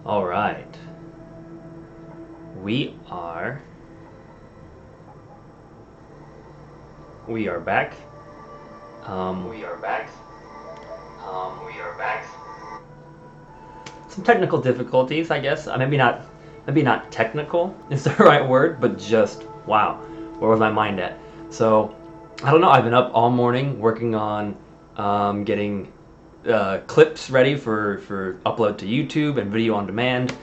All right. We are back. We are back. We are back. Some technical difficulties, I guess. Maybe not technical is the right word, but just wow, where was my mind at? So, I don't know. I've been up all morning working on getting clips ready for upload to YouTube and video on demand,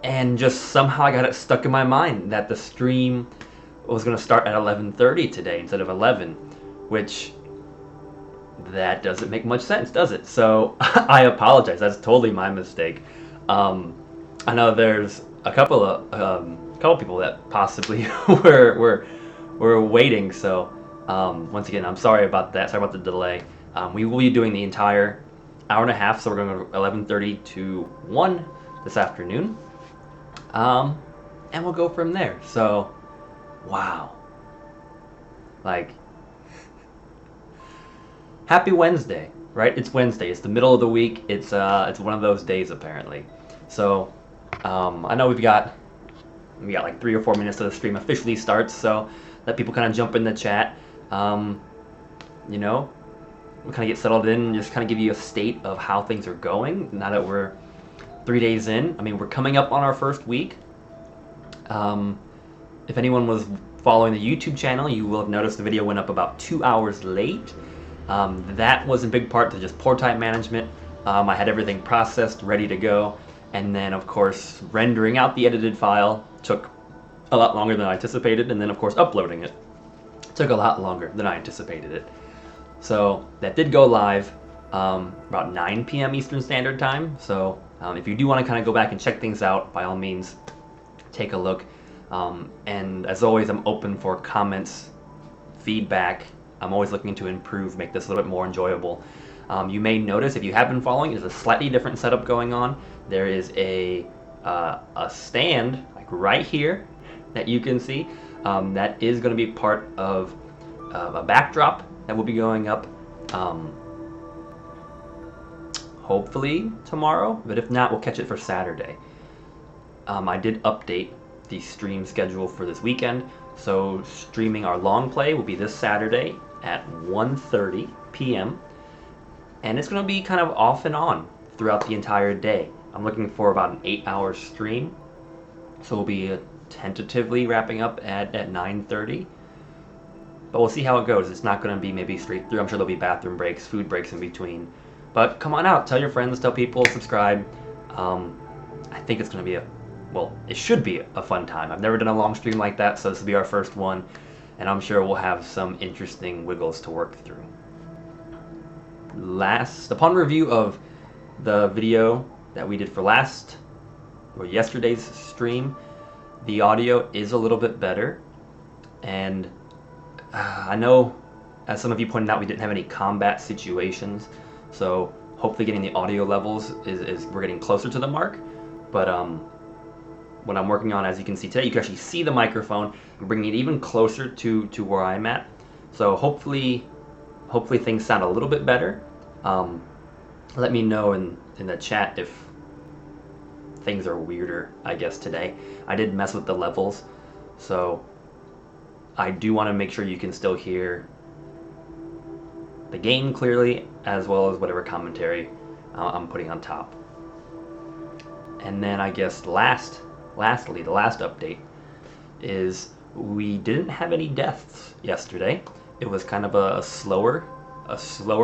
and just somehow I got it stuck in my mind that the stream was going to start at 11:30 today instead of 11, which that doesn't make much sense, does it? So I apologize. That's totally my mistake. I know there's a couple people that possibly were waiting. So once again, I'm sorry about that. Sorry about the delay. We will be doing the entire hour and a half, so we're going to go 11:30 to 1 this afternoon, and we'll go from there. So, wow, like, happy Wednesday, right? It's Wednesday. It's the middle of the week. It's one of those days apparently. So, I know we got like 3 or 4 minutes till the stream officially starts. So let people kind of jump in the chat. You know, we'll kind of get settled in and just kind of give you a state of how things are going now that we're 3 days in. I mean, we're coming up on our first week. If anyone was following the YouTube channel, you will have noticed the video went up about 2 hours late. That was in big part to just poor time management. I had everything processed, ready to go, and then of course rendering out the edited file took a lot longer than I anticipated, and then of course uploading it took a lot longer than I anticipated it. So that did go live about 9 p.m. Eastern Standard Time. So if you do want to kind of go back and check things out, by all means, take a look. And as always, I'm open for comments, feedback. I'm always looking to improve, make this a little bit more enjoyable. You may notice, if you have been following, there's a slightly different setup going on. There is a stand, like right here, that you can see. That is going to be part of a backdrop that will be going up hopefully tomorrow, but if not, we'll catch it for Saturday. I did update the stream schedule for this weekend, so streaming our long play will be this Saturday at 1:30 p.m. and it's going to be kind of off and on throughout the entire day. I'm looking for about an 8-hour stream, so we'll be tentatively wrapping up at 9:30, but we'll see how it goes. It's not going to be maybe straight through. I'm sure there'll be bathroom breaks, food breaks in between, but come on out, tell your friends, tell people, subscribe. I think it's going to be it should be a fun time. I've never done a long stream like that, so this will be our first one, and I'm sure we'll have some interesting wiggles to work through. Upon review of the video that we did for yesterday's stream, the audio is a little bit better, and I know, as some of you pointed out, we didn't have any combat situations, so hopefully getting the audio levels is we're getting closer to the mark. But what I'm working on, as you can see today, you can actually see the microphone and bringing it even closer to where I'm at. So hopefully things sound a little bit better. Let me know in the chat if things are weirder, I guess, today. I did mess with the levels, so I do want to make sure you can still hear the game clearly, as well as whatever commentary I'm putting on top. And then I guess lastly, the last update is we didn't have any deaths yesterday. It was kind of a slower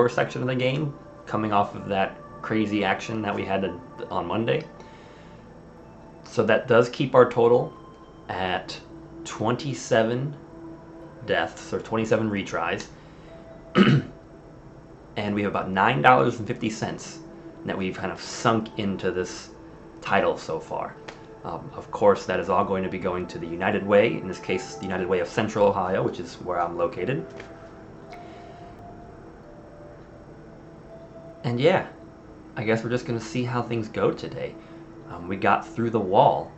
section of the game, coming off of that crazy action that we had on Monday. So that does keep our total at 27 deaths, or 27 retries. And we have about $9.50 that we've kind of sunk into this title so far. Of course, that is all going to be going to the United Way, in this case, the United Way of Central Ohio, which is where I'm located. And yeah, I guess we're just going to see how things go today. We got through the wall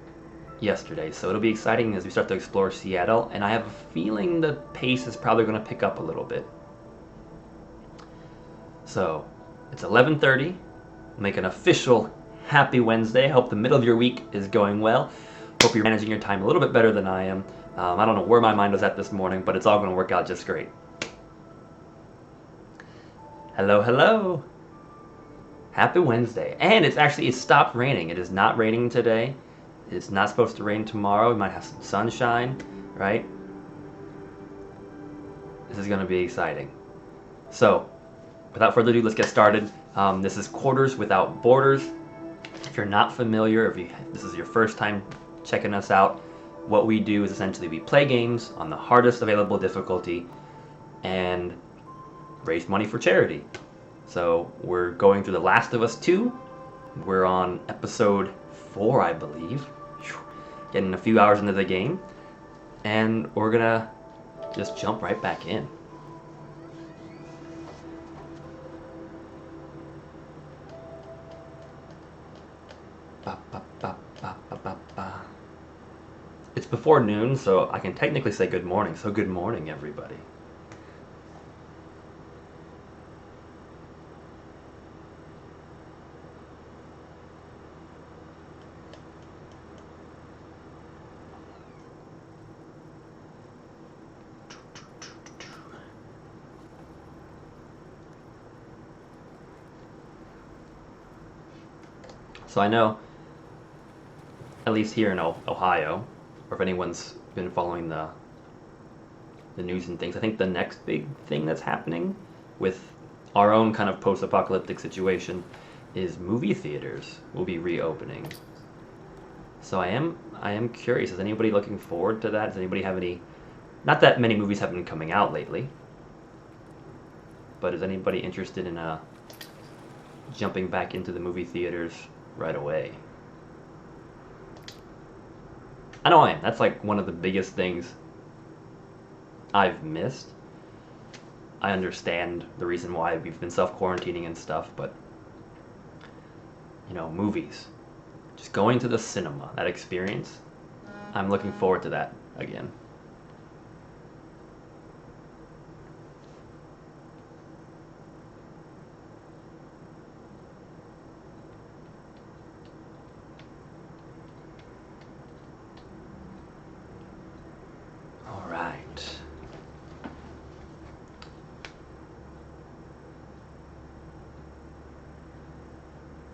yesterday, so it'll be exciting as we start to explore Seattle, and I have a feeling the pace is probably going to pick up a little bit. So, it's 11:30. Make an official Happy Wednesday. I hope the middle of your week is going well. Hope you're managing your time a little bit better than I am. I don't know where my mind was at this morning, but it's all going to work out just great. Hello, hello. Happy Wednesday. And it stopped raining. It is not raining today. It's not supposed to rain tomorrow. We might have some sunshine, right? This is going to be exciting. So, without further ado, let's get started. This is Quarters Without Borders. If you're not familiar, this is your first time checking us out, what we do is essentially we play games on the hardest available difficulty and raise money for charity. So we're going through The Last of Us 2. We're on episode 4, I believe. Getting a few hours into the game. And we're gonna just jump right back in. It's before noon, so I can technically say good morning. So good morning, everybody. So I know, at least here in Ohio, or if anyone's been following the news and things, I think the next big thing that's happening with our own kind of post-apocalyptic situation is movie theaters will be reopening. So I am curious, is anybody looking forward to that? Does anybody have any, not that many movies have been coming out lately, but is anybody interested in jumping back into the movie theaters right away? I know I am. That's like one of the biggest things I've missed. I understand the reason why we've been self-quarantining and stuff, but movies. Just going to the cinema, that experience, I'm looking forward to that again.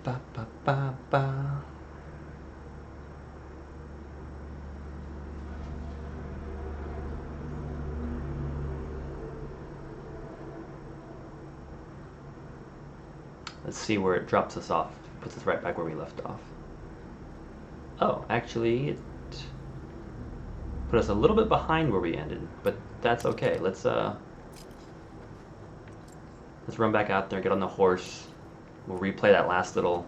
Ba, ba, ba, ba. Let's see where it drops us off. Puts us right back where we left off. Oh, actually, it put us a little bit behind where we ended, but that's okay. Let's run back out there, get on the horse. We'll replay that last little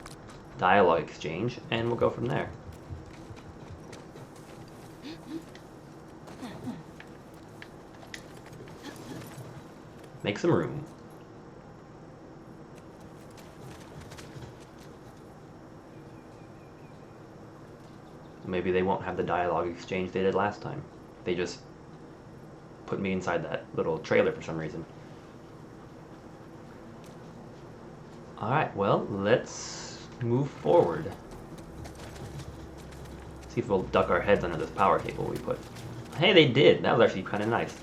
dialogue exchange, and we'll go from there. Make some room. Maybe they won't have the dialogue exchange they did last time. They just put me inside that little trailer for some reason. Alright, well, let's move forward. See if we'll duck our heads under this power cable we put. Hey, they did! That was actually kind of nice.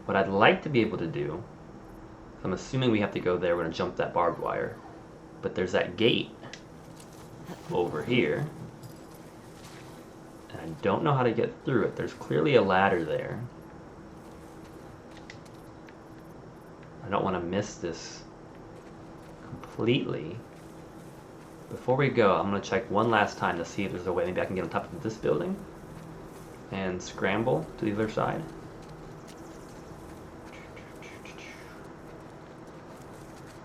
What I'd like to be able to do, I'm assuming we have to go there, we're going to jump that barbed wire, but there's that gate over here, and I don't know how to get through it. There's clearly a ladder there. I don't want to miss this completely. Before we go, I'm going to check one last time to see if there's a way maybe I can get on top of this building and scramble to the other side.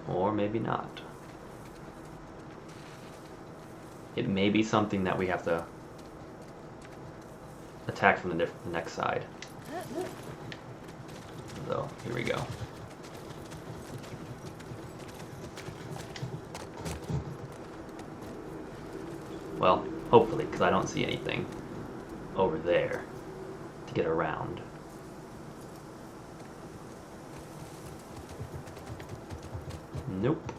Or maybe not. It may be something that we have to attack from the next side. So, here we go. Well, hopefully, because I don't see anything over there to get around. Nope.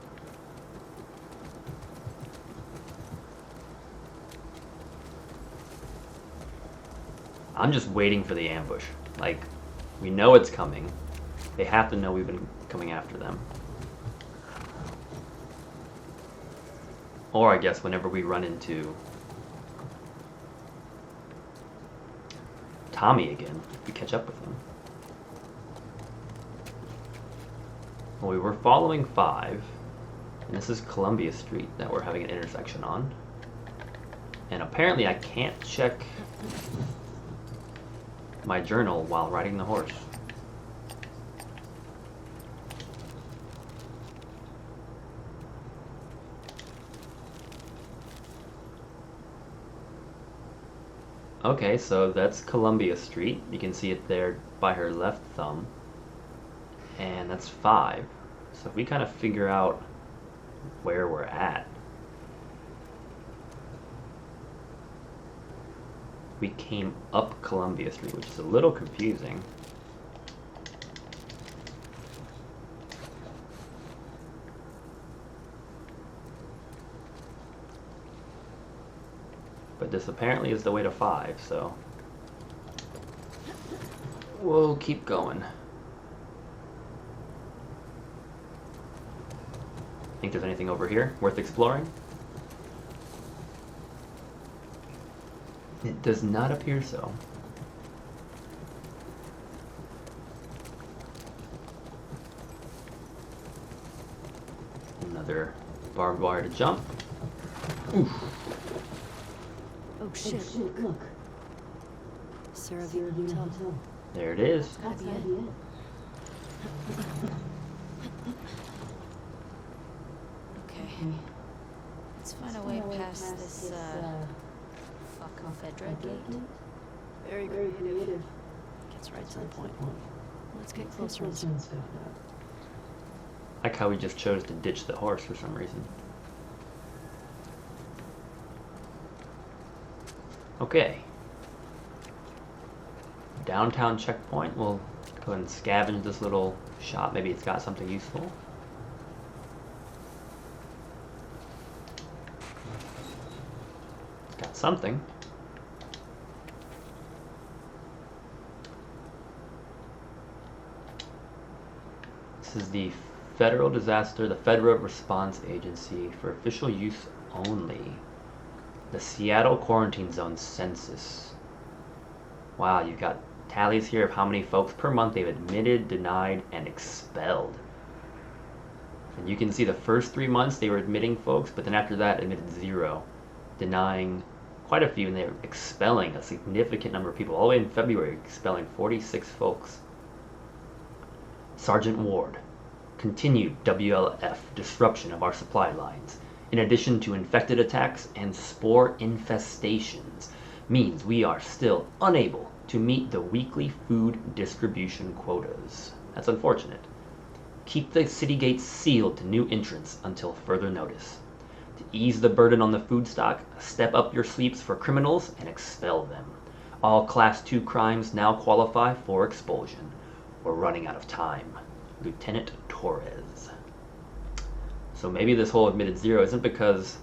I'm just waiting for the ambush. Like, we know it's coming. They have to know we've been coming after them. Or I guess whenever we run into Tommy again, we catch up with him. Well, we were following 5, and this is Columbia Street that we're having an intersection on. And apparently I can't check my journal while riding the horse. Okay, so that's Columbia Street. You can see it there by her left thumb. And that's 5. So if we kind of figure out where we're at. We came up Columbia Street, which is a little confusing. But this apparently is the way to 5, so we'll keep going. Think there's anything over here worth exploring? It does not appear so. Another barbed wire to jump. Oof. Oh shit, look. Saravina Hotel. There it is. That's gotta be it. Okay. Let's find a way past this, fucking Fedra gate. Very creative. Gets right to the point. Let's get closer and stuff. Like how we just chose to ditch the horse for some reason. Okay. Downtown checkpoint. We'll go ahead and scavenge this little shop. Maybe it's got something useful. It's got something. This is the Federal Response Agency for official use only. The Seattle Quarantine Zone Census. Wow, you've got tallies here of how many folks per month they've admitted, denied, and expelled. And you can see the first 3 months they were admitting folks, but then after that admitted 0, denying quite a few, and they were expelling a significant number of people. All the way in February, expelling 46 folks. Sergeant Ward. Continued WLF disruption of our supply lines, in addition to infected attacks and spore infestations, means we are still unable to meet the weekly food distribution quotas. That's unfortunate. Keep the city gates sealed to new entrants until further notice. To ease the burden on the food stock, step up your sleeps for criminals and expel them. All Class 2 crimes now qualify for expulsion. We're running out of time. Lieutenant Torres. So maybe this whole admitted 0 isn't because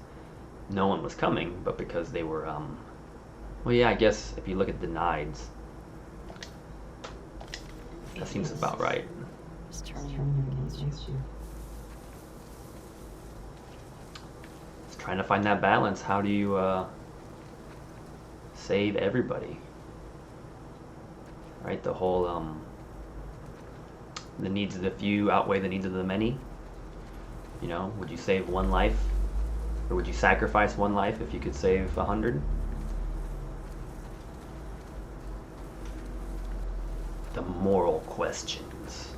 no one was coming, but because they were, well, yeah, I guess if you look at denieds, that seems about right. Just turning against you. It's trying to find that balance. How do you, save everybody? Right, the whole, the needs of the few outweigh the needs of the many. You know, would you save one life? Or would you sacrifice one life if you could save 100? The moral questions.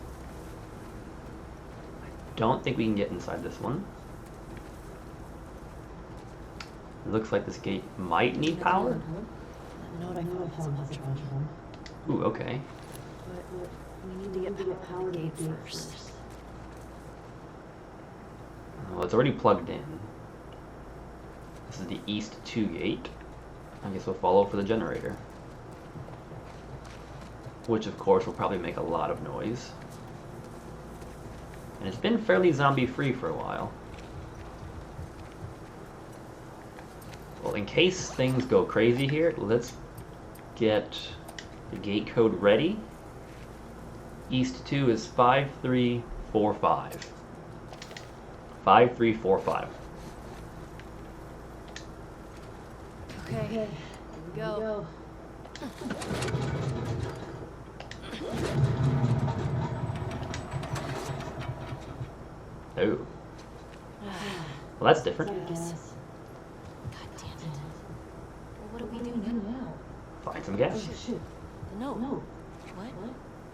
I don't think we can get inside this one. It looks like this gate might need power. No, I know how much on. Ooh, okay. But we need to get power to the gate first. Well, it's already plugged in. This is the East 2 gate. I guess we'll follow for the generator. Which, of course, will probably make a lot of noise. And it's been fairly zombie-free for a while. Well, in case things go crazy here, let's get The gate code ready. East 2 is 5345. 5345. Okay, here we go. Oh. Well, that's different. God damn it. Well, what do we do now? Find some gas. The note. What?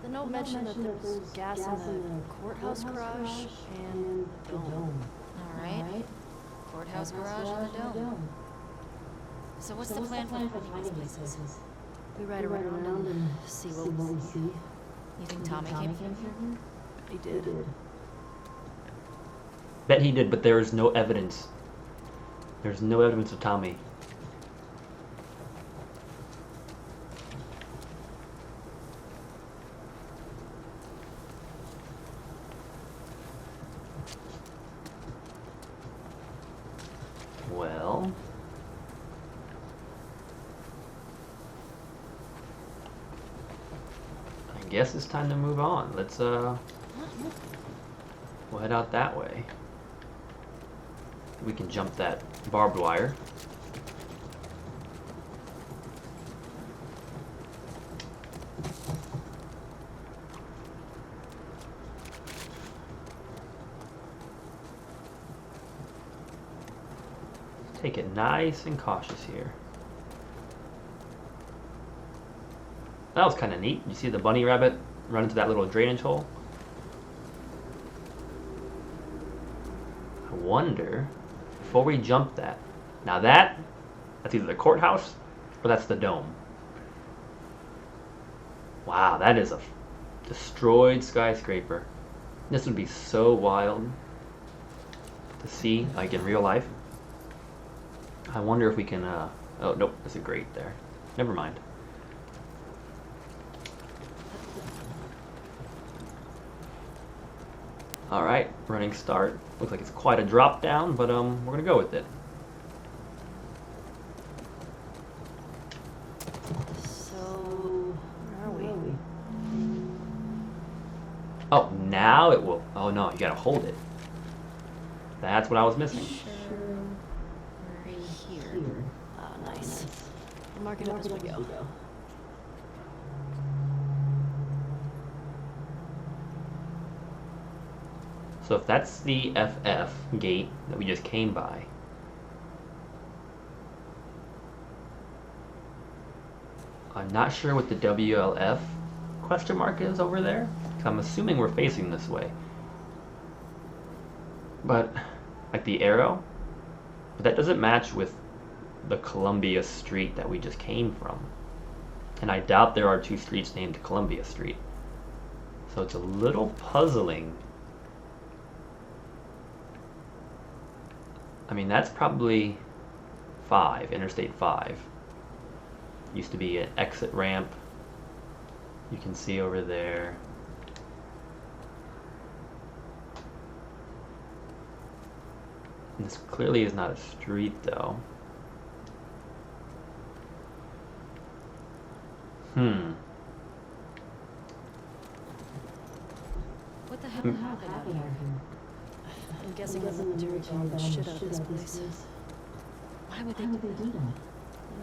The note mentioned that there was gas in the courthouse garage and the dome. Alright. Courthouse garage and the dome. So what's the plan for finding these places? We ride around and see what we see. You think Tommy came here? He did. Bet he did, but there is no evidence. There's no evidence of Tommy. Well, I guess it's time to move on. Let's we'll head out that way. We can jump that barbed wire. Take it nice and cautious here. That was kind of neat. You see the bunny rabbit run into that little drainage hole? I wonder, before we jump that, now that's either the courthouse or that's the dome. Wow, that is a destroyed skyscraper. This would be so wild to see, like in real life. I wonder if we can, oh, nope, there's a grate there. Never mind. Alright, running start. Looks like it's quite a drop down, but we're gonna go with it. So, where are we? Oh, now it will. Oh no, you gotta hold it. That's what I was missing. We're here. Ah, nice. We'll mark it up as we go. So if that's the FF gate that we just came by, I'm not sure what the WLF question mark is over there. I'm assuming we're facing this way. But, like the arrow, but that doesn't match with the Columbia Street that we just came from. And I doubt there are two streets named Columbia Street. So it's a little puzzling. I mean, that's probably 5, Interstate 5. Used to be an exit ramp. You can see over there. And this clearly is not a street, though. What the hell happened out here? I'm guessing the military bombed the shit out of this place. Why would they do that?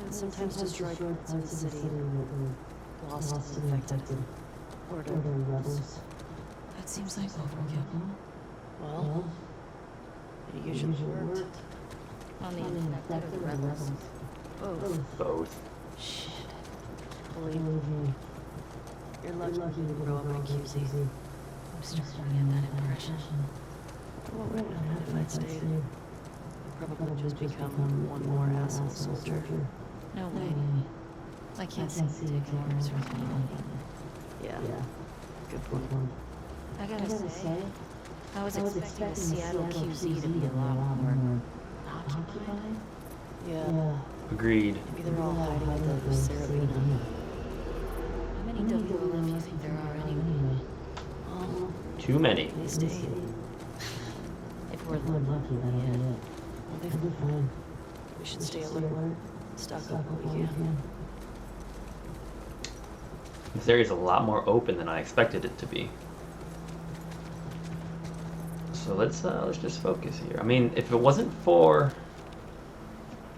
And sometimes destroyed parts of the city that were lost and infected. Or to rebels. That seems like overkill. Well, it usually worked. On the infected or the rebels? Both. Shit. Believe me. You're lucky you grow up in QZ. I'm starting to get that impression. What would happen if I'd stayed? I'd probably just become one more asshole soldier. No way. I can't see taking orders from anyone. Yeah. Good point. I gotta say, I was expecting the Seattle QZ to be a lot more occupied. Yeah. Agreed. Maybe they're all hiding at the Serabina. How many WLF do you think there are anyway? Too many. They stay. If we're lucky, that'll be it. Well, they'll be fine. We should stay alert. Stock up what we can. This area is a lot more open than I expected it to be. So let's just focus here. I mean, if it wasn't for...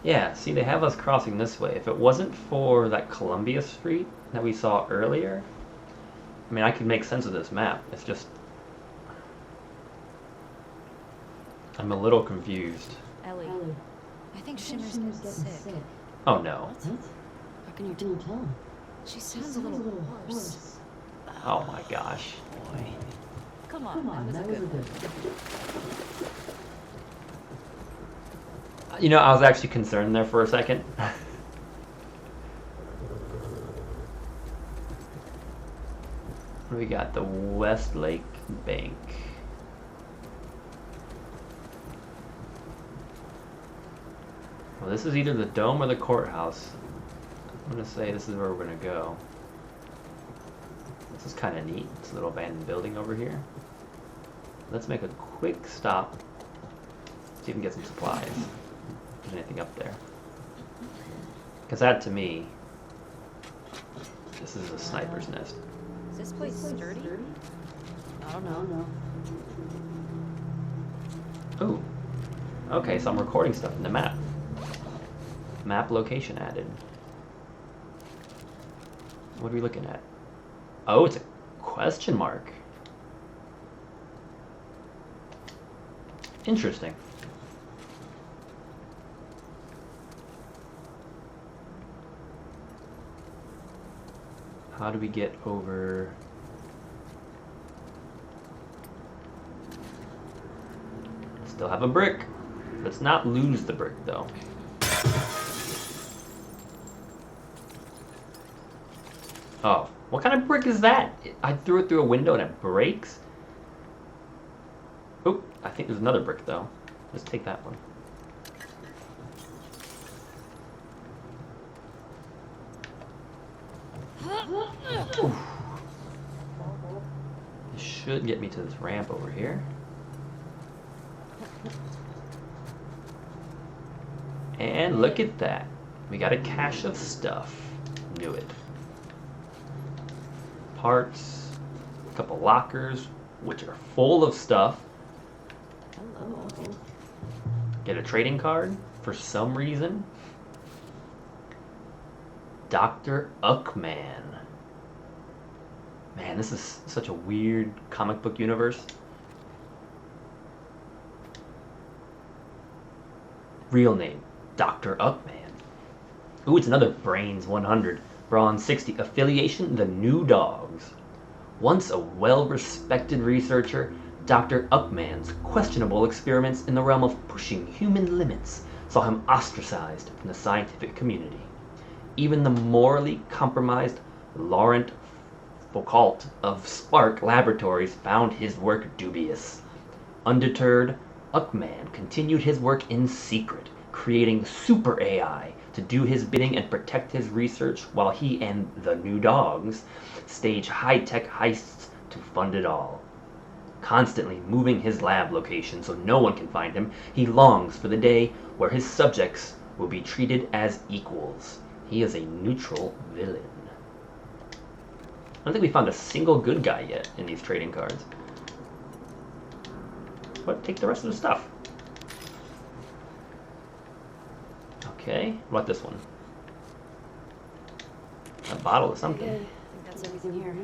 Yeah, see, they have us crossing this way. If it wasn't for that Columbia Street that we saw earlier, I mean, I could make sense of this map. It's just... I'm a little confused. Ellie, I think Shimmer's getting sick. Oh no. How can you tell? She sounds a little hoarse. Oh my gosh. Boy. Come on, that was a good one. You know, I was actually concerned there for a second. We got the Westlake Bank. Well, this is either the dome or the courthouse. I'm gonna say this is where we're gonna go. This is kind of neat. It's a little abandoned building over here. Let's make a quick stop. See if we can get some supplies. If there's anything up there. Because that, to me, this is a sniper's nest. Is this place sturdy? I don't know. Ooh. Okay, so I'm recording stuff in the map. Map location added. What are we looking at? Oh, it's a question mark. Interesting. How do we get over... Still have a brick. Let's not lose the brick, though. Oh, what kind of brick is that? I threw it through a window and it breaks? Oop, I think there's another brick, though. Let's take that one. Oof. This should get me to this ramp over here. And look at that. We got a cache of stuff. Knew it. Parts, a couple lockers, which are full of stuff. Hello. Get a trading card for some reason. Dr. Uckman. Man, this is such a weird comic book universe. Real name, Dr. Uckman. Ooh, it's another Brains 100. Bronze 60. Affiliation, the New Dogs. Once a well-respected researcher, Dr. Uckman's questionable experiments in the realm of pushing human limits saw him ostracized from the scientific community. Even the morally compromised Laurent Foucault of Spark Laboratories found his work dubious. Undeterred, Uckman continued his work in secret, creating super AI to do his bidding and protect his research while he and the New Dogs stage high-tech heists to fund it all. Constantly moving his lab location so no one can find him, he longs for the day where his subjects will be treated as equals. He is a neutral villain. I don't think we found a single good guy yet in these trading cards. But take the rest of the stuff. Okay, what about this one? A bottle of something. I think that's everything here.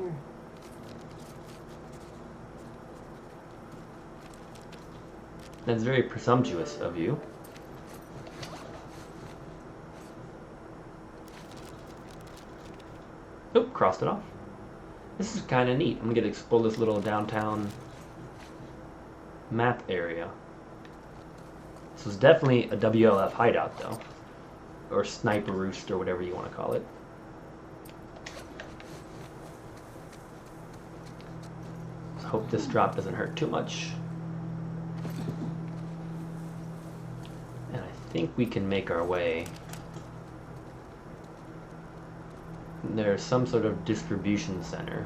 That's very presumptuous of you. Oop, crossed it off. This is kind of neat. I'm gonna explore this little downtown map area. This was definitely a WLF hideout, though. Or sniper roost, or whatever you want to call it. Let's hope this drop doesn't hurt too much. And I think we can make our way. There's some sort of distribution center.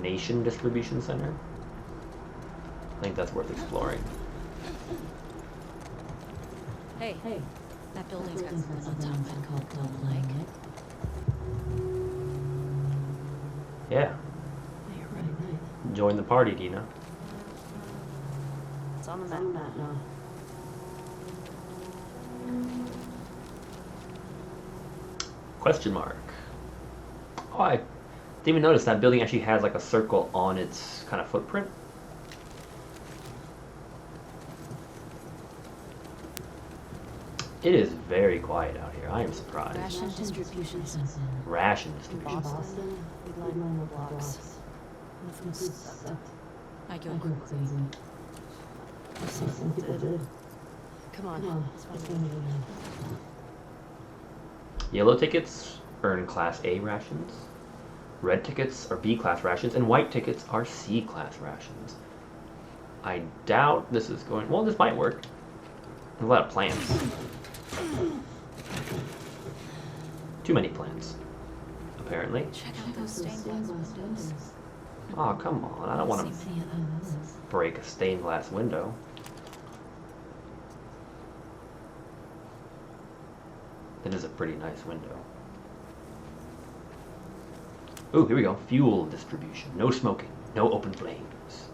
Nation distribution center. I think that's worth exploring. Hey, that building's got something on top of it called Don't Like. Yeah. You're right. Join the party, Dina. It's on the map now. Question mark. Oh, I didn't even notice that building actually has like a circle on its kind of footprint. It is very quiet out here. I am surprised. Ration distribution center. Ration distribution. Boston. Big line of blocks. Nothing sucked. I go crazy. Something did. Come on. Let's find it. Yellow tickets earn Class A rations. Red tickets are B class rations, and white tickets are C class rations. I doubt this is going. Well, this might work. There's a lot of plants. Too many plants, apparently. Check out those stained glass windows. Oh, come on. I don't want to break a stained glass window. That is a pretty nice window. Ooh, here we go. Fuel distribution. No smoking. No open flames.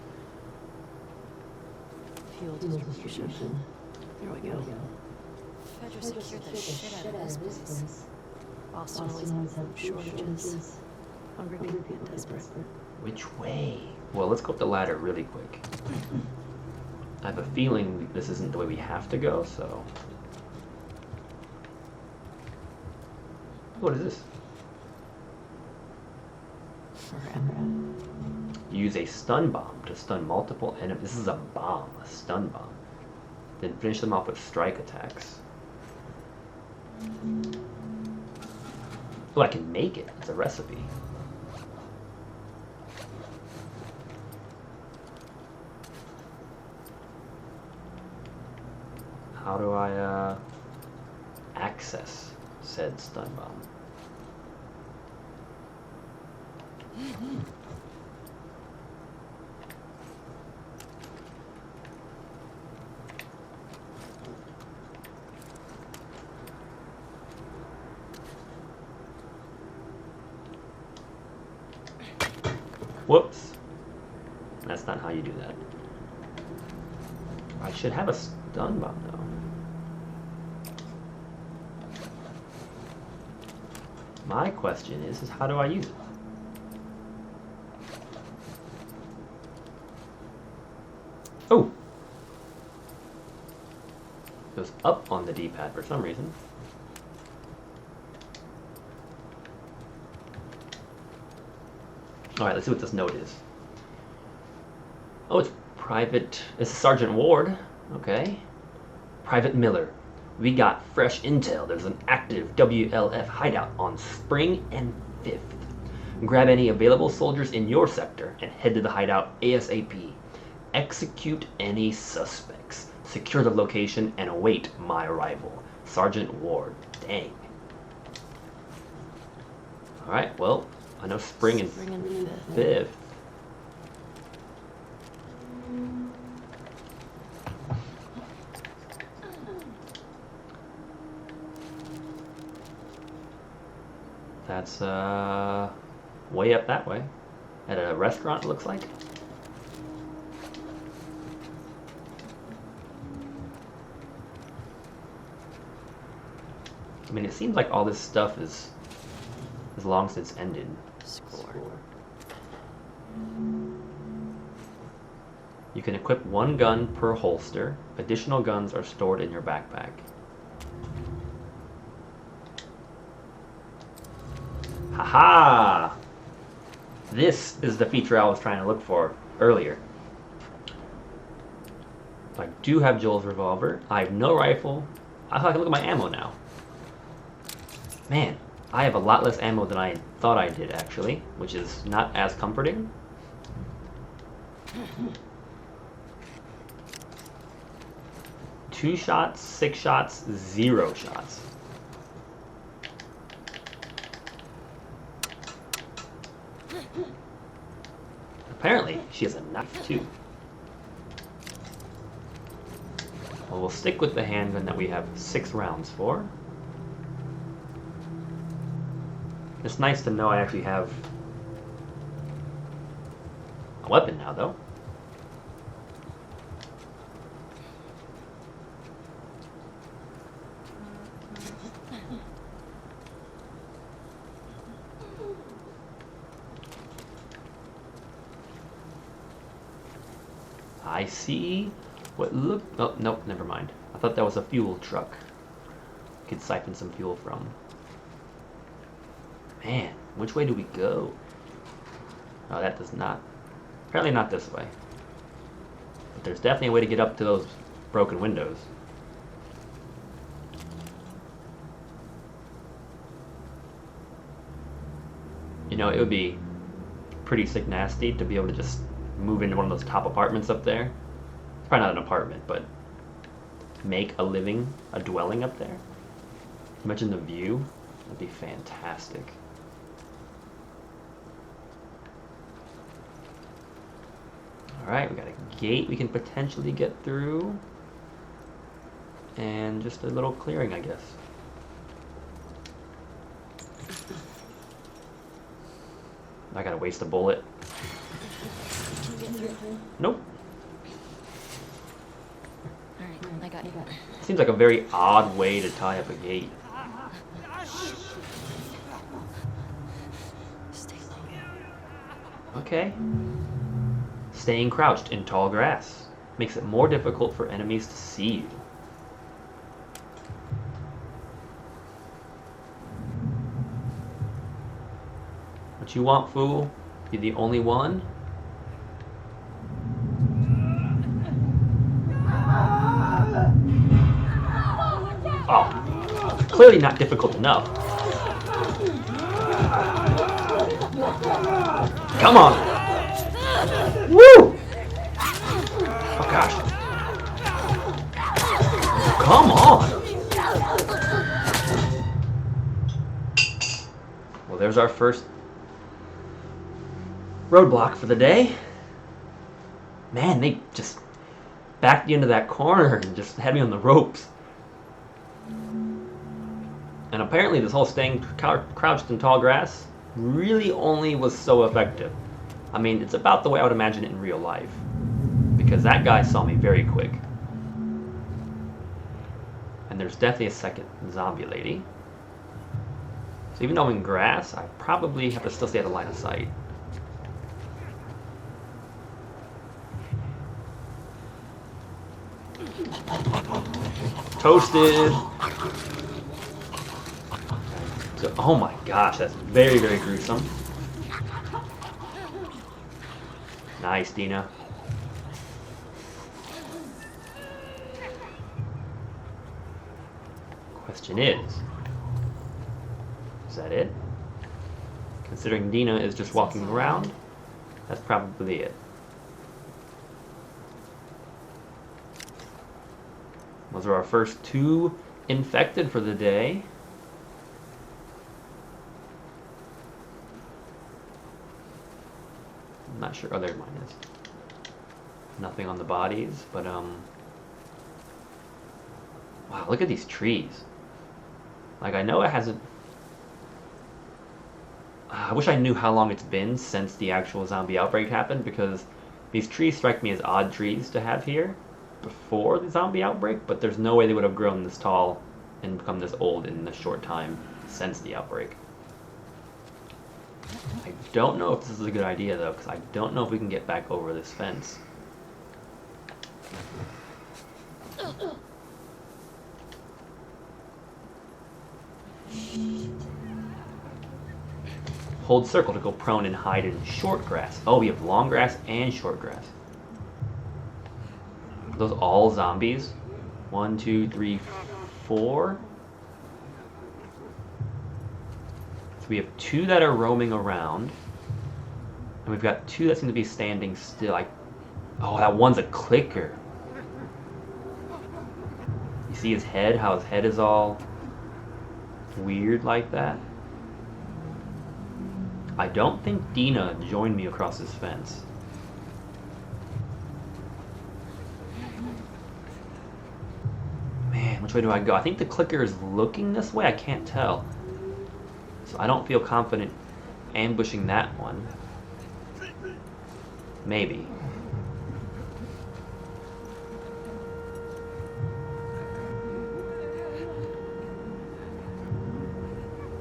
Fuel distribution. Here we go. Fedra secured the shit out of this place. Boston always had food shortages. Hungry people get desperate. Which way? Well, let's go up the ladder really quick. I have a feeling this isn't the way we have to go, so... What is this? Use a stun bomb to stun multiple enemies. This is a bomb, a stun bomb. Then finish them off with strike attacks. Oh, I can make it. It's a recipe. How do I access said stun bomb? Whoops. That's not how you do that. I should have a stun bomb though. My question is how do I use it? Oh! It goes up on the D-pad for some reason. Alright, let's see what this note is. Oh, it's Private... It's Sergeant Ward. Okay. Private Miller. We got fresh intel. There's an active WLF hideout on Spring and 5th. Grab any available soldiers in your sector and head to the hideout ASAP. Execute any suspects. Secure the location and await my arrival. Sergeant Ward. Dang. Alright, well, I know Spring and 5th. That's way up that way. At a restaurant, it looks like. I mean, it seems like all this stuff is long since ended. Score. You can equip one gun per holster. Additional guns are stored in your backpack. Haha! This is the feature I was trying to look for earlier. I do have Joel's revolver. I have no rifle. I can look at my ammo now. Man, I have a lot less ammo than I thought I did, actually, which is not as comforting. Two shots, 6 shots, 0 shots. Apparently, she has a knife, too. Well, we'll stick with the handgun that we have 6 rounds for. It's nice to know I actually have a weapon now, though. I see what look. Oh, nope, never mind. I thought that was a fuel truck. We could siphon some fuel from. Man, which way do we go? Oh, that does not. Apparently not this way. But there's definitely a way to get up to those broken windows. You know, it would be pretty sick nasty to be able to just move into one of those top apartments up there. It's probably not an apartment, but make a living, a dwelling up there. Imagine the view. That'd be fantastic. Alright, we got a gate we can potentially get through. And just a little clearing, I guess. I gotta waste a bullet. Nope. Alright, I got you. Seems like a very odd way to tie up a gate. Stay low. Okay. Staying crouched in tall grass makes it more difficult for enemies to see you. What you want, fool? You the only one? Oh, clearly not difficult enough. Come on! Woo! Oh gosh. Come on! Well, there's our first roadblock for the day. Man, they just backed you into that corner and just had me on the ropes. And apparently this whole staying crouched in tall grass really only was so effective. I mean, it's about the way I would imagine it in real life. Because that guy saw me very quick. And there's definitely a second zombie lady. So even though I'm in grass, I probably have to still stay out of line of sight. Toasted! So, oh my gosh, that's very, very gruesome. Nice, Dina. Question is that it? Considering Dina is just walking around, that's probably it. Those are our first 2 infected for the day. I'm not sure. Oh, there mine is. Nothing on the bodies, but wow, look at these trees. Like, I know it hasn't. I wish I knew how long it's been since the actual zombie outbreak happened, because these trees strike me as odd trees to have here before the zombie outbreak, but there's no way they would have grown this tall and become this old in the short time since the outbreak. I don't know if this is a good idea, though, because I don't know if we can get back over this fence. Hold circle to go prone and hide in short grass. Oh, we have long grass and short grass. Are those all zombies? 1, 2, 3, 4. So we have 2 that are roaming around. And we've got 2 that seem to be standing still. Oh, that one's a clicker. You see his head? How his head is all weird like that? I don't think Dina joined me across this fence. Man, which way do I go? I think the clicker is looking this way. I can't tell. So I don't feel confident ambushing that one. Maybe.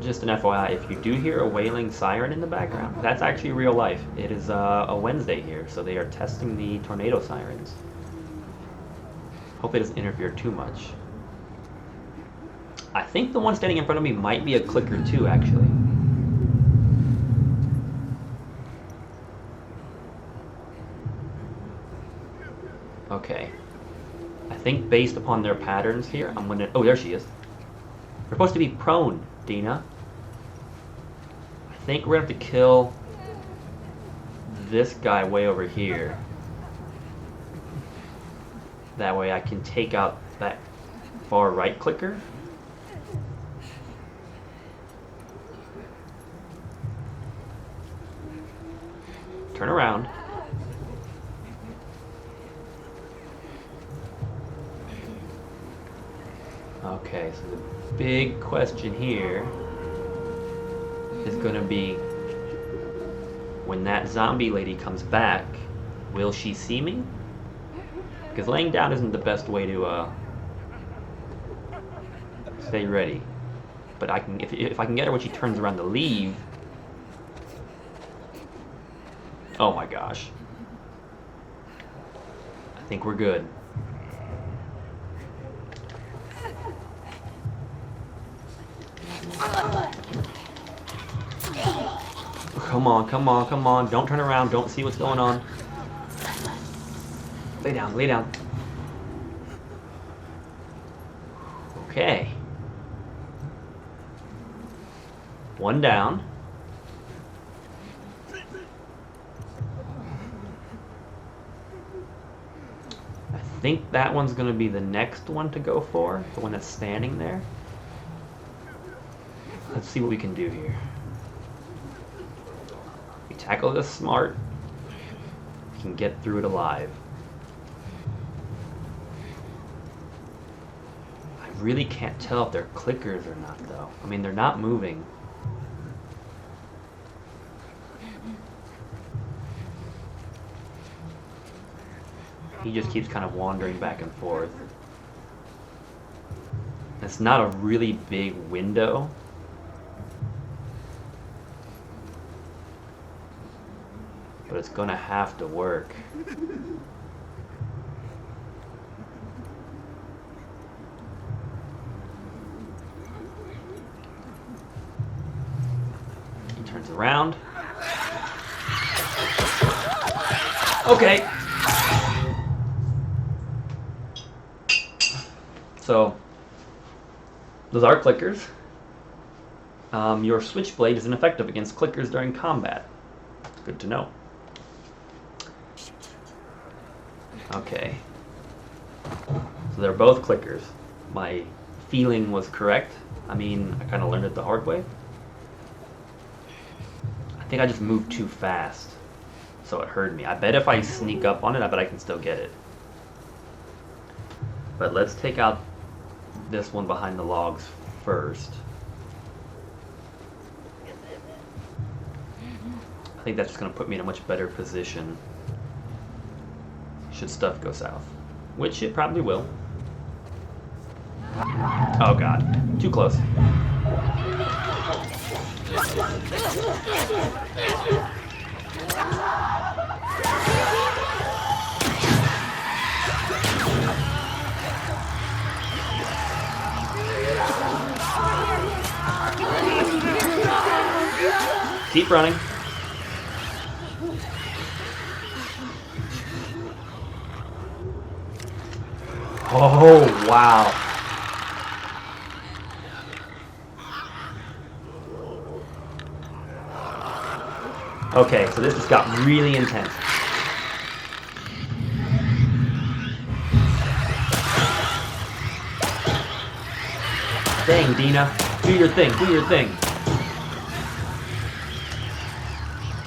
Just an FYI, if you do hear a wailing siren in the background, that's actually real life. It is a Wednesday here, so they are testing the tornado sirens. Hope it doesn't interfere too much. I think the one standing in front of me might be a clicker too, actually. Okay. I think based upon their patterns here, I'm gonna... Oh, there she is. We're supposed to be prone, Dina. I think we're gonna have to kill this guy way over here. That way I can take out that far right clicker. Turn around. Okay, so the big question here is going to be, when that zombie lady comes back, will she see me? Because laying down isn't the best way to stay ready. But I can, if I can get her when she turns around to leave. Oh my gosh. I think we're good. Come on, come on, come on. Don't turn around. Don't see what's going on. Lay down, lay down. Okay. One down. I think that one's going to be the next one to go for, the one that's standing there. Let's see what we can do here. We tackle this smart, we can get through it alive. I really can't tell if they're clickers or not, though. I mean, they're not moving. He just keeps kind of wandering back and forth. It's not a really big window. But it's gonna have to work. He turns around. Okay. So, those are clickers. Your switchblade is ineffective against clickers during combat. Good to know. Okay. So they're both clickers. My feeling was correct. I mean, I kind of learned it the hard way. I think I just moved too fast, so it hurt me. I bet if I sneak up on it, I bet I can still get it. But let's take out this one behind the logs first. I think that's just going to put me in a much better position should stuff go south, which it probably will. Oh god, too close. Keep running. Oh, wow. Okay, so this just got really intense. Dang, Dina. Do your thing, do your thing.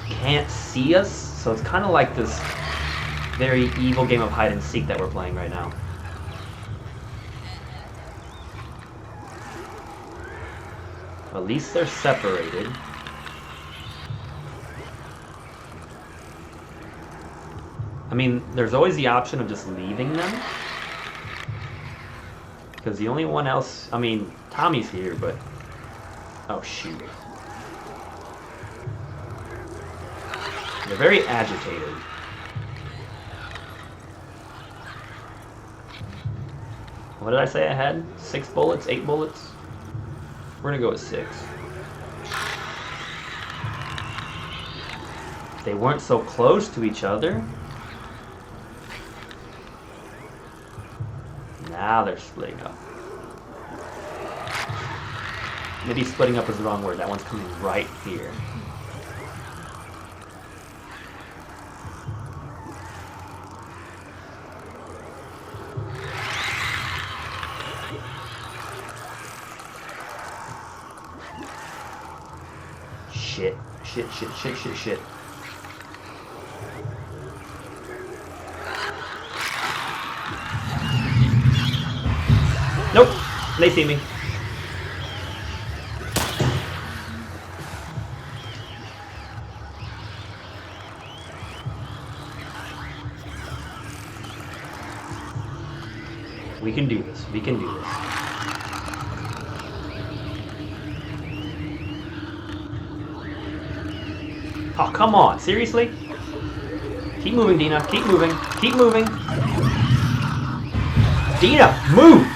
Can't see us, so it's kind of like this very evil game of hide and seek that we're playing right now. At least they're separated. mean, there's always the option of just leaving them. Because the only one else... I mean, Tommy's here, but... Oh, shoot. They're very agitated. What did I say I had? 6 bullets? 8 bullets? We're gonna go with 6. If they weren't so close to each other. Now they're splitting up. Maybe splitting up is the wrong word. That one's coming right here. Shit. Nope, they see me. We can do this. We can do this. Oh, come on. Seriously? Keep moving, Dina. Keep moving. Keep moving. Dina, move!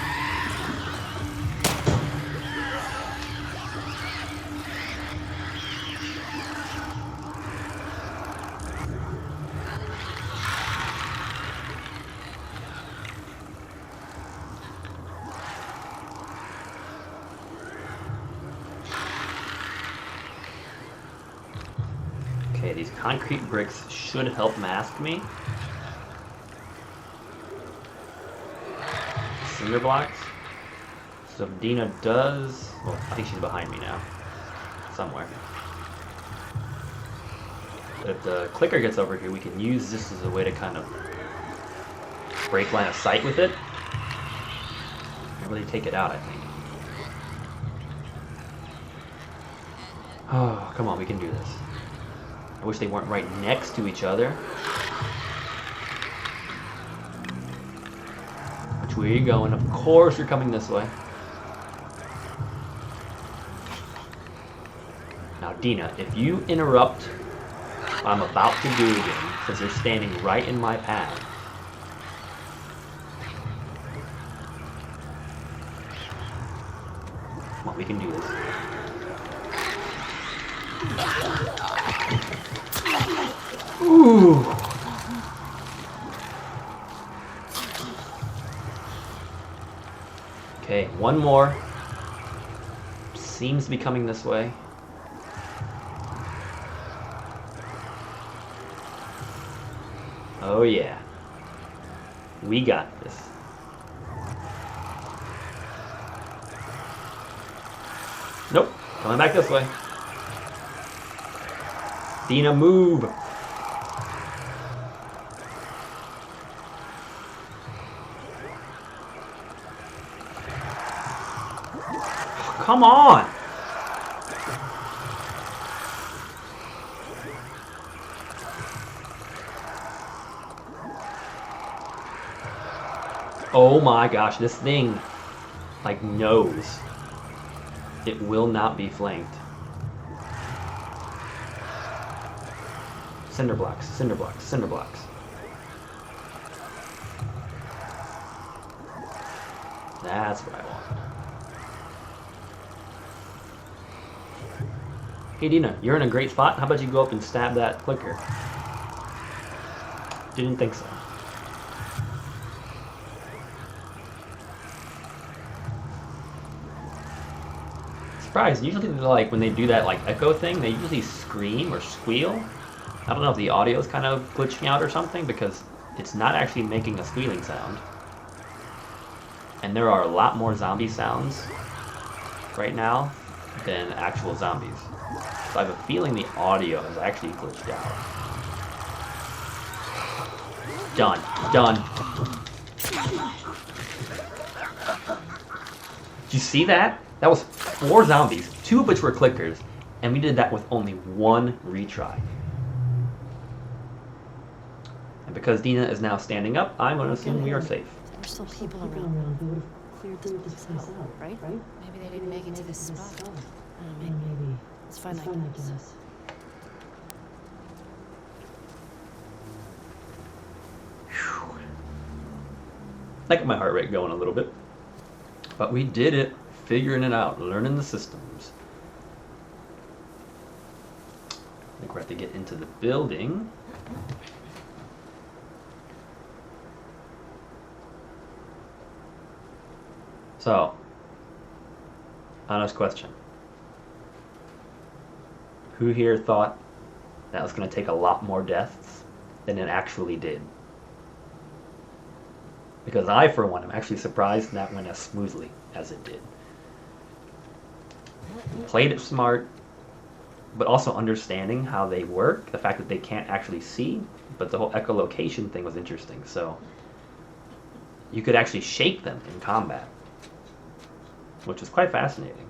Okay, these concrete bricks should help mask me. Cinder blocks. So if Dina does... Well, I think she's behind me now. Somewhere. If the clicker gets over here, we can use this as a way to kind of break line of sight with it. And really take it out, I think. Oh, come on, we can do this. I wish they weren't right next to each other. Which way are you going? Of course you're coming this way. Now, Dina, if you interrupt what I'm about to do again, since you're standing right in my path. Come on, we can do this. Ooh. Okay, one more. Seems to be coming this way. Oh yeah. We got this. Nope. Coming back this way. Dina, move! Come on! Oh my gosh, this thing, like, knows it will not be flanked. Cinder blocks, cinder blocks, cinder blocks. That's what I want. Hey Dina, you're in a great spot. How about you go up and stab that clicker? Didn't think so. Surprised. Usually, like when they do that like echo thing, they usually scream or squeal. I don't know if the audio is kind of glitching out or something because it's not actually making a squealing sound. And there are a lot more zombie sounds right now than actual zombies. So I have a feeling the audio has actually glitched out. Done. Done. Did you see that? That was 4 zombies, 2 of which were clickers, and we did that with only 1 retry. And because Dina is now standing up, I'm going to assume we are safe. There were still people around. Who would have cleared this place out, right? Maybe they didn't make it to this spot. I don't know, maybe. Let's find that gas. I got my heart rate going a little bit. But we did it, figuring it out, learning the systems. I think we're going to get into the building. So, honest question. Who here thought that was going to take a lot more deaths than it actually did? Because I, for one, am actually surprised that went as smoothly as it did. Played it smart, but also understanding how they work, the fact that they can't actually see, but the whole echolocation thing was interesting. So you could actually shake them in combat, which was quite fascinating.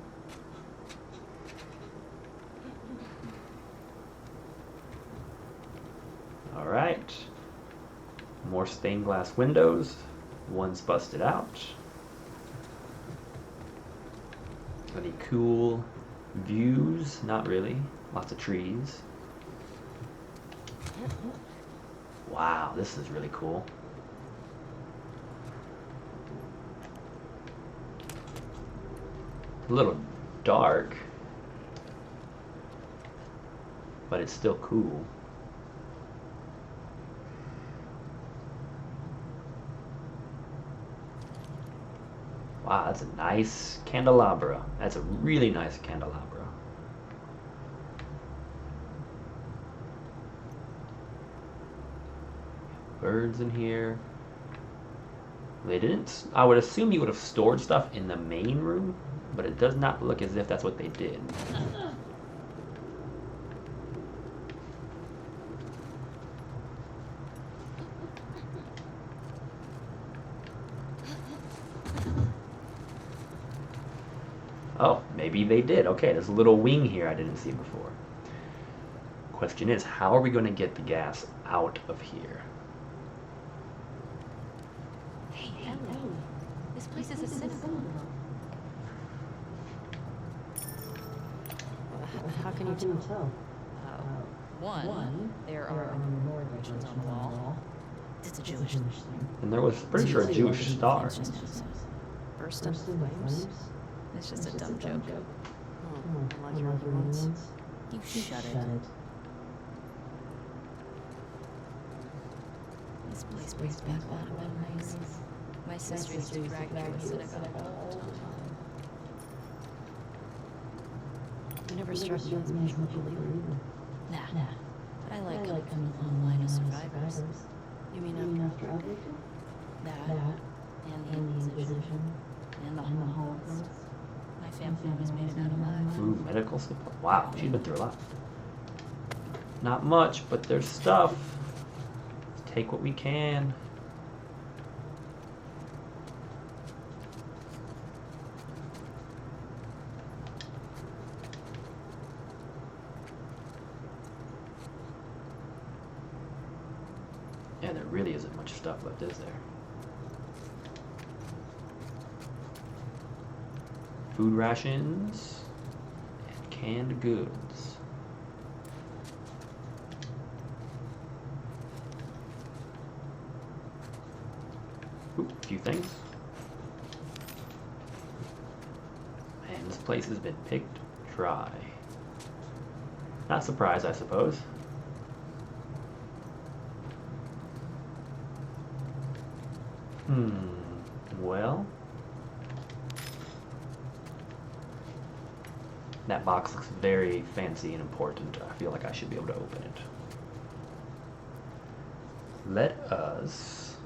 All right, more stained glass windows. One's busted out. Any cool views? Not really. Lots of trees. Wow, this is really cool. A little dark, but it's still cool. Wow, that's a nice candelabra. That's a really nice candelabra. Birds in here. They didn't. I would assume you would have stored stuff in the main room, but it does not look as if that's what they did. Oh, maybe they did. Okay, there's a little wing here I didn't see before. Question is, how are we going to get the gas out of here? Hey, Ellie. This place is a synagogue. How can you tell? One, there are memorials on the wall. It's a Jewish thing. And there was, pretty sure, a Jewish star. Burst up the flames. It's just a dumb joke. Oh, like your other ones. You shut it. This place brings back a lot of memories. My sister used to drag me to a synagogue all the time. You never struck me as a visual believer. Nah. But I like coming along line of survivors. You mean after everything? That. And the Inquisition. And the Holocaust. My family always made it out alive. Food, medical supply. Wow, she's been through a lot. Not much, but there's stuff. Let's take what we can. Yeah, there really isn't much stuff left, is there? Food rations and canned goods. Ooh, a few things. Man, this place has been picked dry. Not surprised, I suppose. Well, that box looks very fancy and important. I feel like I should be able to open it. Let us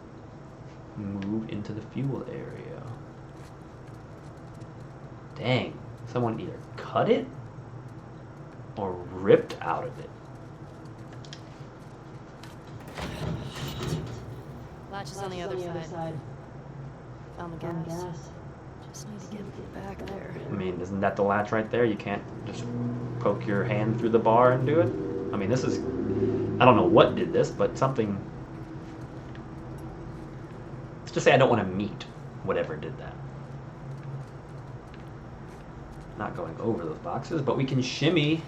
move into the fuel area. Dang, someone either cut it or ripped out of it. Latch is on the other side. Found the gas. Just need to get back there. I mean, isn't that the latch right there? You can't just poke your hand through the bar and do it? I mean, this is... I don't know what did this, but something just say I don't want to meet whatever did that. Not going over those boxes, but we can shimmy.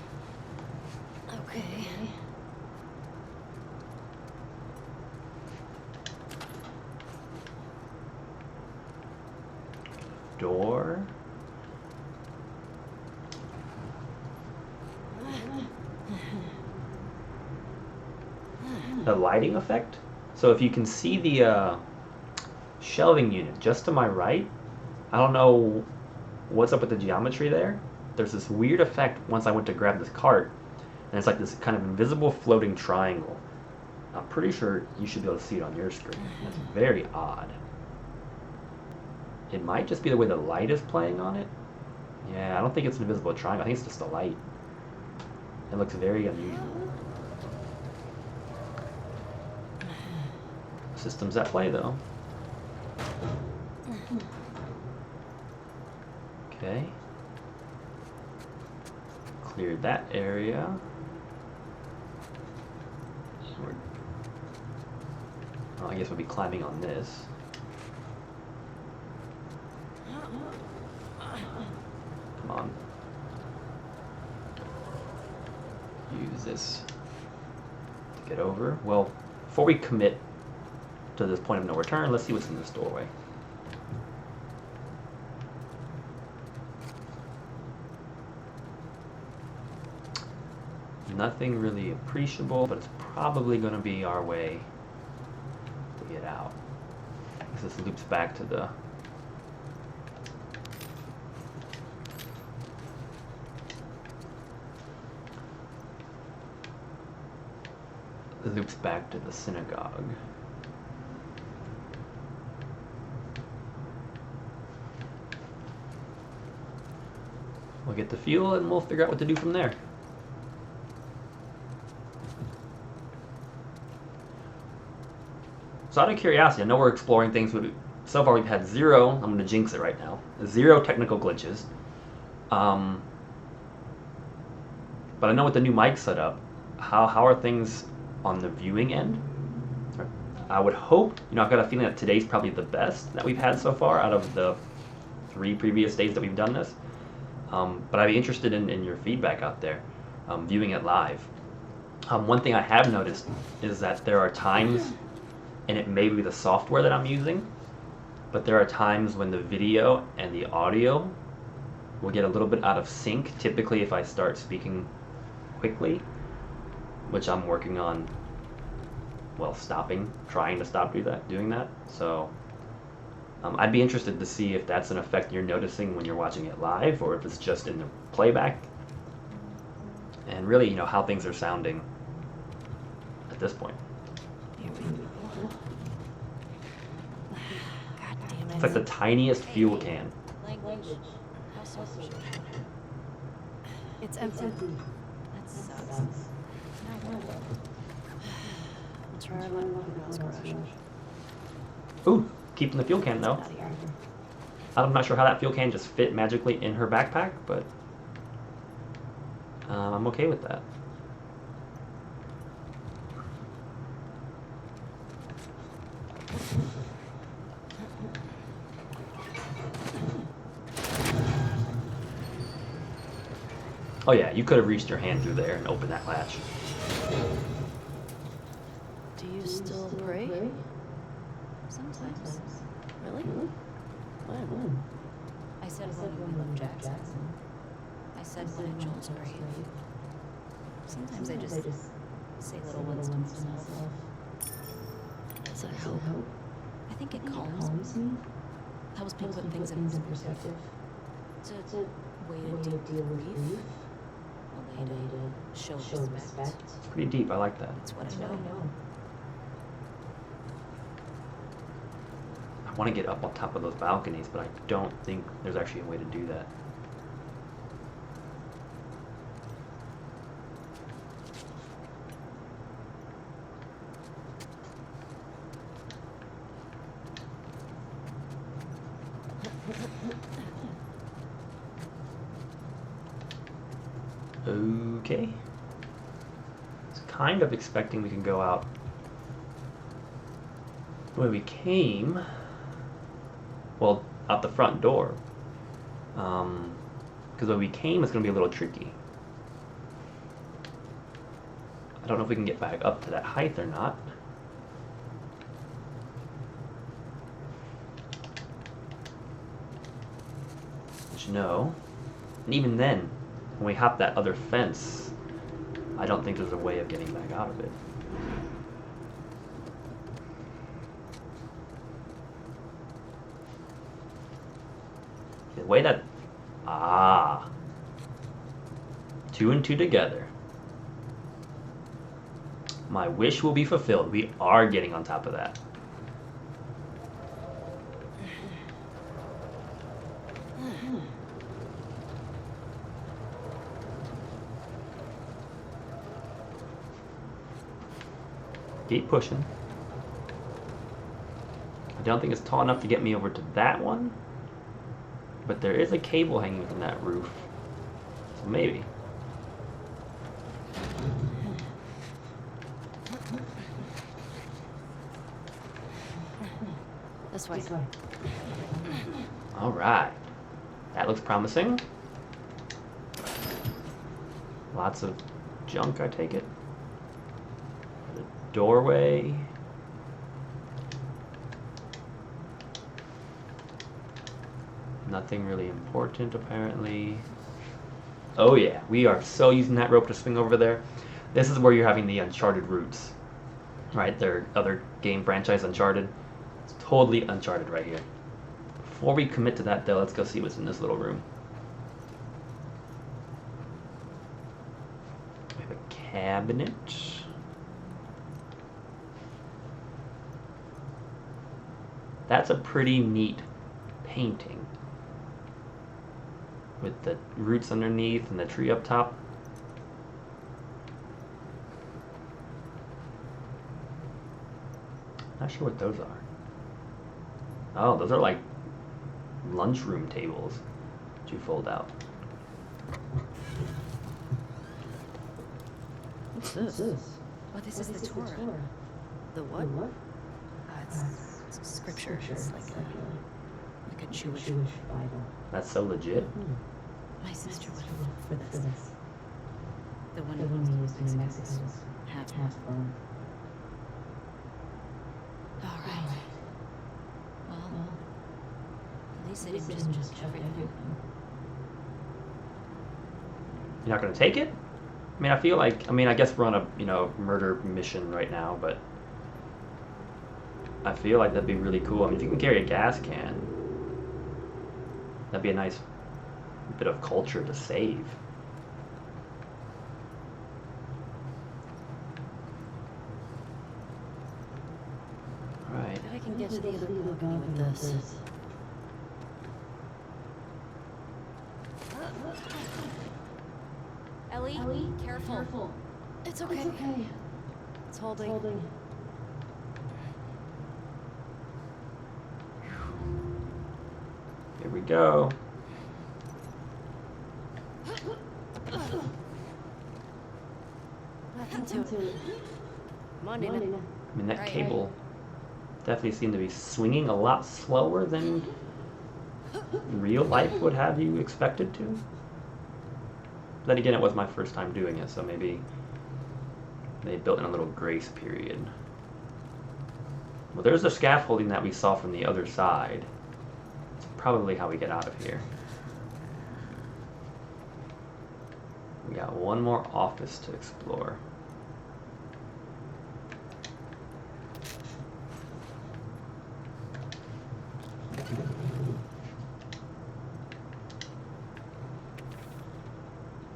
Okay. Door. The lighting effect. So if you can see the shelving unit just to my right, I don't know what's up with the geometry there. There's this weird effect once I went to grab this cart, and it's like this kind of invisible floating triangle. I'm pretty sure you should be able to see it on your screen. It's very odd. It might just be the way the light is playing on it. Yeah, I don't think it's an invisible triangle. I think it's just the light. It looks very unusual. Systems at play, though. Okay. Cleared that area. Oh, I guess we'll be climbing on this. Come on. Use this to get over. Well, before we commit to this point of no return, let's see what's in this doorway. Nothing really appreciable, but it's probably going to be our way to get out. This loops back to the synagogue. We'll get the fuel and we'll figure out what to do from there. So out of curiosity, I know we're exploring things. So far we've had zero, I'm going to jinx it right now, 0 technical glitches. But I know with the new mic setup, how are things on the viewing end? I would hope, I've got a feeling that today's probably the best that we've had so far out of the 3 previous days that we've done this. But I'd be interested in your feedback out there, viewing it live. One thing I have noticed is that there are times, and it may be the software that I'm using, but there are times when the video and the audio will get a little bit out of sync, typically if I start speaking quickly, which I'm working on, trying to stop doing that. So I'd be interested to see if that's an effect you're noticing when you're watching it live, or if it's just in the playback, and really, how things are sounding at this point. Here we go. God damn it. It's like the tiniest fuel can. Language. How social. It's empty. That sucks. Now what? We'll try our luck in the house garage. Ooh, keeping the fuel can though. Out of here. I'm not sure how that fuel can just fit magically in her backpack, but I'm okay with that. Oh yeah, you could have reached your hand through there and opened that latch. Do you still pray? Sometimes. Really? When? I said when we left Jackson. I said when at Joel's grave. Sometimes I just say little ones to myself. Does that help? I think it calms me. Helps me put things in perspective. It's a way to deal with grief. A way to show respect. It's pretty deep, I like that. That's what I know. I want to get up on top of those balconies, but I don't think there's actually a way to do that. Okay. I was kind of expecting we could go out the way we came. Well, out the front door. Because when we came, it's going to be a little tricky. I don't know if we can get back up to that height or not. But you know, and even then, when we hop that other fence, I don't think there's a way of getting back out of it. The way that... Ah. 2 and 2 together. My wish will be fulfilled. We are getting on top of that. Keep pushing. I don't think it's tall enough to get me over to that one. But there is a cable hanging from that roof. So maybe. This way. Alright. That looks promising. Lots of junk, I take it. The doorway. Nothing really important, apparently. Oh yeah, we are so using that rope to swing over there. This is where you're having the Uncharted roots. Right, their other game franchise, Uncharted. It's totally Uncharted right here. Before we commit to that though, let's go see what's in this little room. We have a cabinet. That's a pretty neat painting. With the roots underneath and the tree up top. Not sure what those are. Oh, those are like lunchroom tables that you fold out. What's this? Oh, this is the Torah. The what? It's scripture. It's like a Jewish Bible. That's so legit. My sister would have looked for this. The one we used in Mexico was half burned. All right. Well, at least they didn't just chuck everything. You're not gonna take it? I mean, I feel like, I guess we're on a, murder mission right now, but I feel like that'd be really cool. I mean, if you can carry a gas can, that'd be a nice bit of culture to save. Alright. I can get to the other balcony with this. Ellie, careful. It's okay. It's holding. Here we go. Nothing to it. Come on, Nina. I mean, that cable definitely seemed to be swinging a lot slower than real life would have you expected to. Then again, it was my first time doing it, so maybe they built in a little grace period. Well, there's the scaffolding that we saw from the other side. It's probably how we get out of here. We got one more office to explore.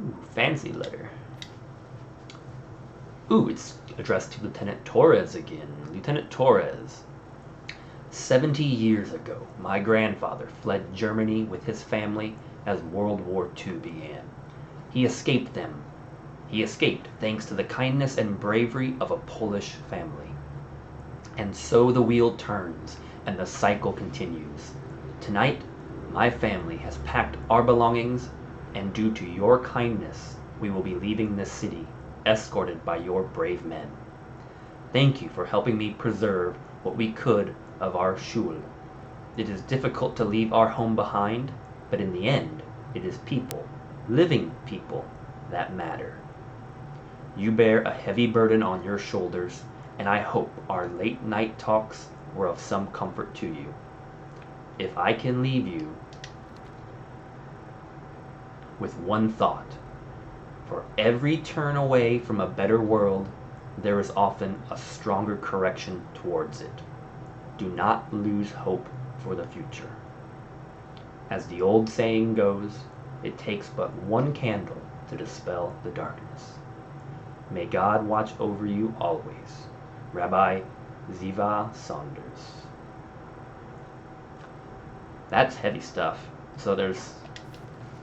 Ooh, fancy letter. Ooh, it's addressed to Lieutenant Torres again. Lieutenant Torres. 70 years ago, my grandfather fled Germany with his family as World War II began. He escaped them. He escaped thanks to the kindness and bravery of a Polish family. And so the wheel turns and the cycle continues. Tonight, my family has packed our belongings, and due to your kindness, we will be leaving this city, escorted by your brave men. Thank you for helping me preserve what we could of our shul. It is difficult to leave our home behind, but in the end, it is people, living people, that matter. You bear a heavy burden on your shoulders, and I hope our late night talks were of some comfort to you. If I can leave you with one thought, for every turn away from a better world, there is often a stronger correction towards it. Do not lose hope for the future. As the old saying goes, it takes but one candle to dispel the darkness. May God watch over you always. Rabbi Ziva Saunders. That's heavy stuff. So there's,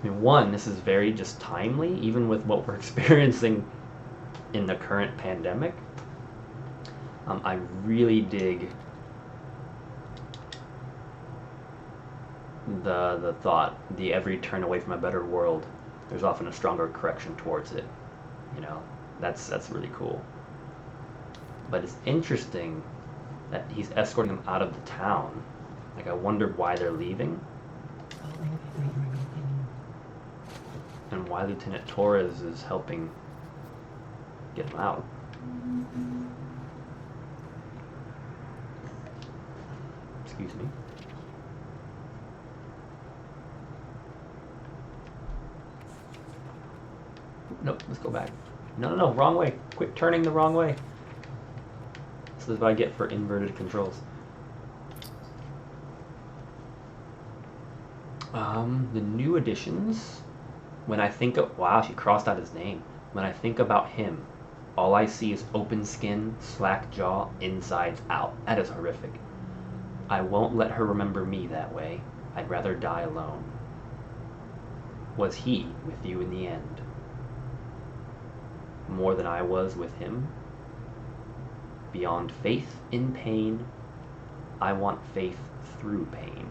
one, this is very just timely, even with what we're experiencing in the current pandemic. I really dig the thought, the every turn away from a better world, there's often a stronger correction towards it. That's really cool. But it's interesting that he's escorting them out of the town. Like, I wonder why they're leaving. And why Lieutenant Torres is helping get them out. Excuse me. Nope, let's go back. No, wrong way. Quit turning the wrong way. This is what I get for inverted controls. The new additions, when I think of, wow, she crossed out his name. When I think about him, all I see is open skin, slack jaw, insides out. That is horrific. I won't let her remember me that way. I'd rather die alone. Was he with you in the end? More than I was with him? Beyond faith in pain, I want faith through pain.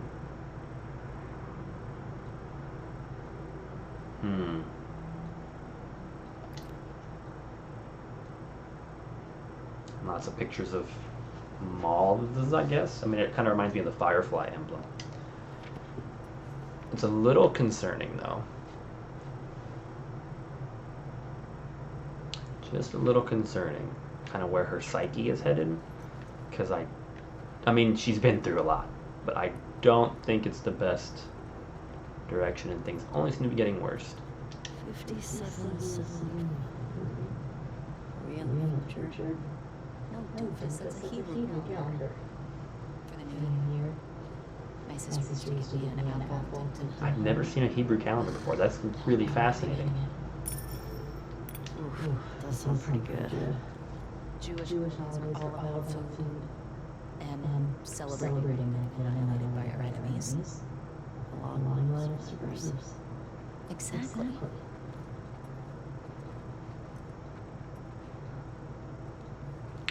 Lots of pictures of moths, I guess. I mean, it kind of reminds me of the Firefly emblem. It's a little concerning, though. Just a little concerning, kind of where her psyche is headed. Because I mean, she's been through a lot, but I don't think it's the best direction, and things only seem to be getting worse. 57. Are we in the future? No, doofus, that's a Hebrew calendar. For the new year. My sister used to give me an apple. I've never seen a Hebrew calendar before. That's really fascinating. Ooh, does sound pretty good. Jewish holidays are all about food and celebrating the annihilated by our enemies. A long line of survivors. Exactly.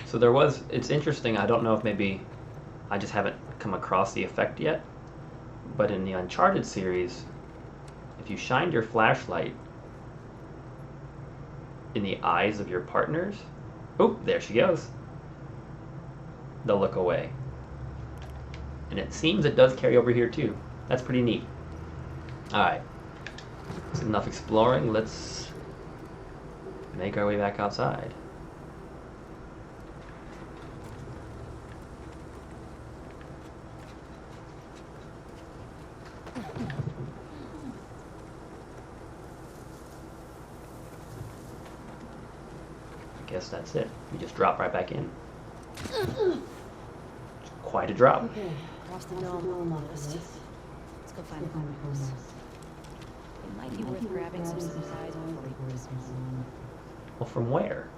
So it's interesting, I don't know if maybe I just haven't come across the effect yet, but in the Uncharted series, if you shined your flashlight in the eyes of your partners, oh, there she goes, they'll look away. And it seems it does carry over here too. That's pretty neat. Alright, that's enough exploring, let's make our way back outside. Guess that's it. We just drop right back in. It's quite a drop. Okay, off the dome list. Let's go find a house. It might be worth grabbing some supplies before we go. Well, from where?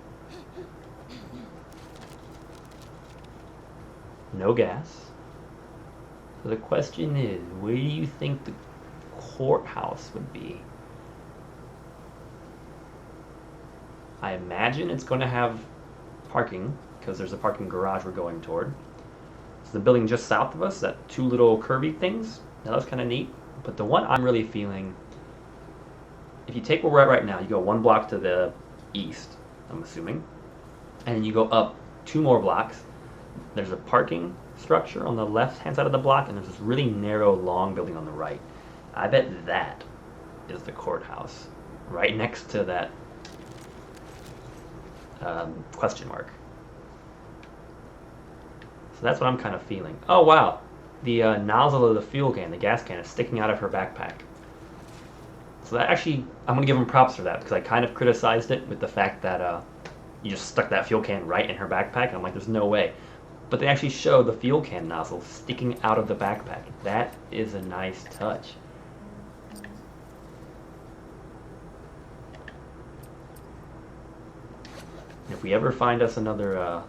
No gas. So the question is, where do you think the courthouse would be? I imagine it's going to have parking, because there's a parking garage we're going toward. So the building just south of us, that two little curvy things, that was kind of neat. But the one I'm really feeling, if you take where we're at right now, you go 1 block to the east, I'm assuming, and then you go up 2 more blocks, there's a parking structure on the left-hand side of the block, and there's this really narrow, long building on the right. I bet that is the courthouse, right next to that question mark. So that's what I'm kind of feeling. Oh wow, the nozzle of the fuel can, the gas can, is sticking out of her backpack. So that actually, I'm gonna give them props for that, because I kind of criticized it with the fact that you just stuck that fuel can right in her backpack. I'm like, there's no way. But they actually show the fuel can nozzle sticking out of the backpack. That is a nice touch. And if we ever find us another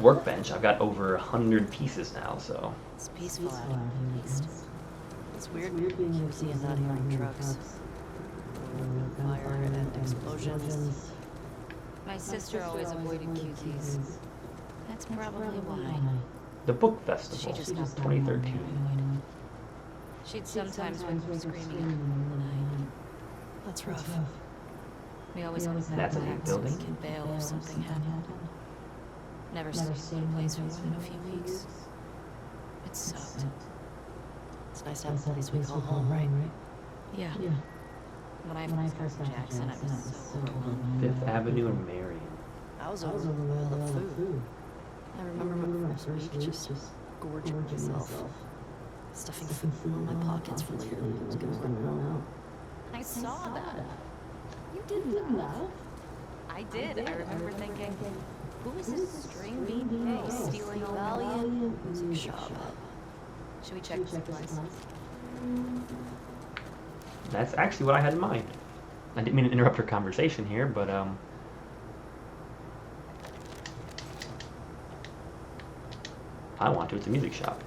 workbench, I've got over 100 pieces now, so. It's peaceful out here, at least. It's weird being QC and not hearing trucks. Fire and explosions. My sister always avoided QTs. That's probably why. The book festival, She just got 2013. She'd sometimes wake up screaming in the middle of the night. That's rough. We always had That's a back big so we building. could bail if something happened. Never stayed in a place for more than a few weeks. It sucked. It's nice to have a place we call home, right? Yeah. When I first got to Jackson, I was so overwhelmed. Fifth Avenue and Marion. I was overwhelmed with the food. I remember my first week just gorging myself. Stuffing food in my pockets for later when I was gonna run out. I saw that. You didn't laugh. I did. I remember thinking, who is this string bean pig stealing a Valiant music shop? Should we check the supplies? That's actually what I had in mind. I didn't mean to interrupt her conversation here, but I want to. It's a music shop.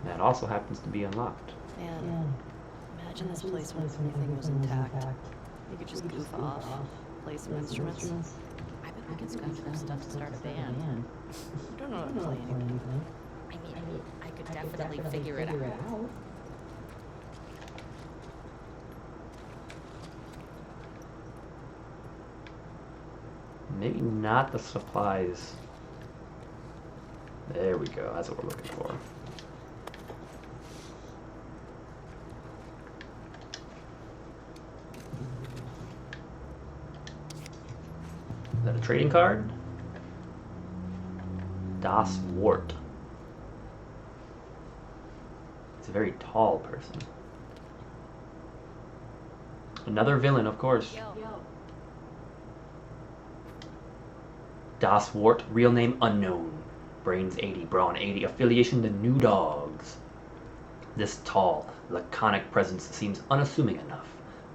That also happens to be unlocked. Man, imagine this place when everything was intact. You could just goof off, play some instruments. I bet we could scratch enough stuff to start a band. I don't know how to play anything. I mean, I could definitely figure it out. Maybe not the supplies. There we go. That's what we're looking for. Is that a trading card? Das Wart. It's a very tall person. Another villain, of course. Das Wart, real name unknown. Brains 80, brawn 80, affiliation to New Dogs. This tall, laconic presence seems unassuming enough.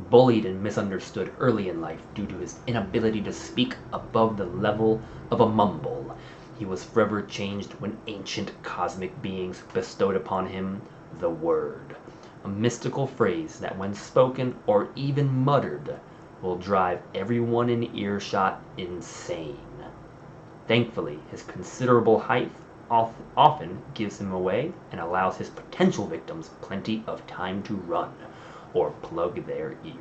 Bullied and misunderstood early in life due to his inability to speak above the level of a mumble, he was forever changed when ancient cosmic beings bestowed upon him the word, a mystical phrase that when spoken or even muttered will drive everyone in earshot insane. Thankfully, his considerable height often gives him away and allows his potential victims plenty of time to run or plug their ears.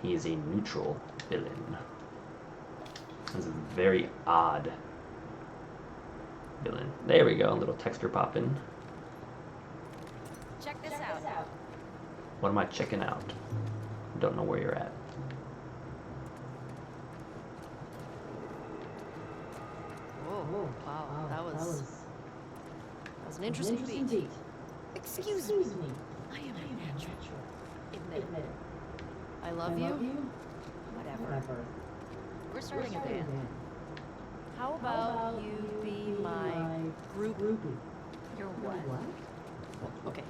He is a neutral villain. This is a very odd villain. There we go, a little texture pop in. Check this out. What am I checking out? Don't know where you're at. Whoa, wow, that was an interesting beat. Excuse me. I am a natural. Admit it. I love you. Whatever. We're starting a band. How about you be my groupie? You're what? Okay.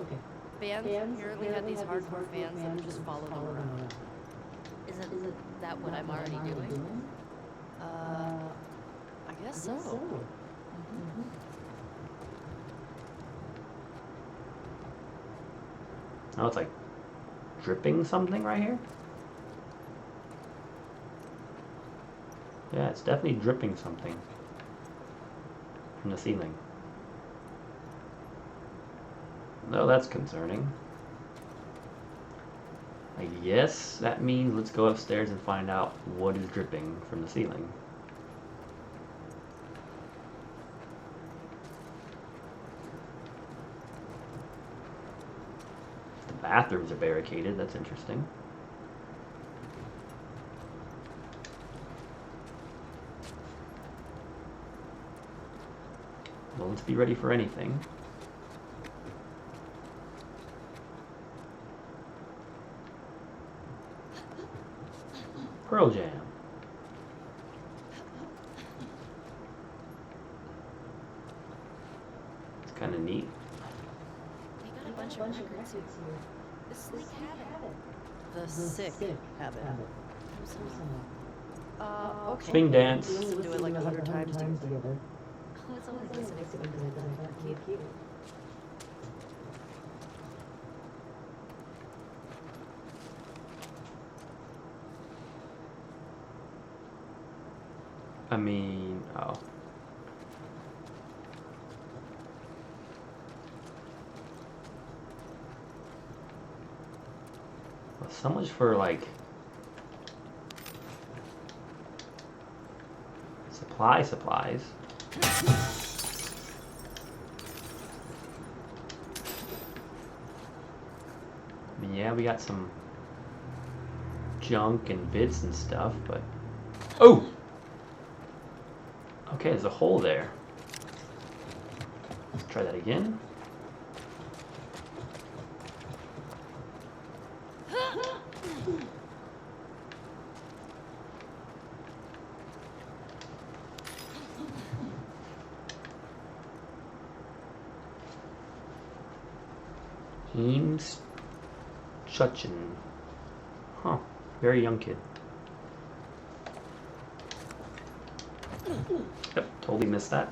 Bands apparently had these hardcore fans that would just follow them around. Isn't that what I'm already doing? I guess so. Oh, it's like dripping something right here? Yeah, it's definitely dripping something from the ceiling. No, that's concerning. I guess that means let's go upstairs and find out what is dripping from the ceiling. The bathrooms are barricaded, that's interesting. Well, let's be ready for anything. Pearl Jam. It's kind of neat. They got a bunch of records here. The sleep habit. The sick habit. Okay. Swing dance. Listen to it like 100 times together. Oh, it's only listening to it. Keep. I mean, oh. Well, so much for like supplies. I mean, yeah, we got some junk and bits and stuff, but oh! Okay, there's a hole there. Let's try that again. James Chutchin. Huh. Very young kid. Yep, totally missed that.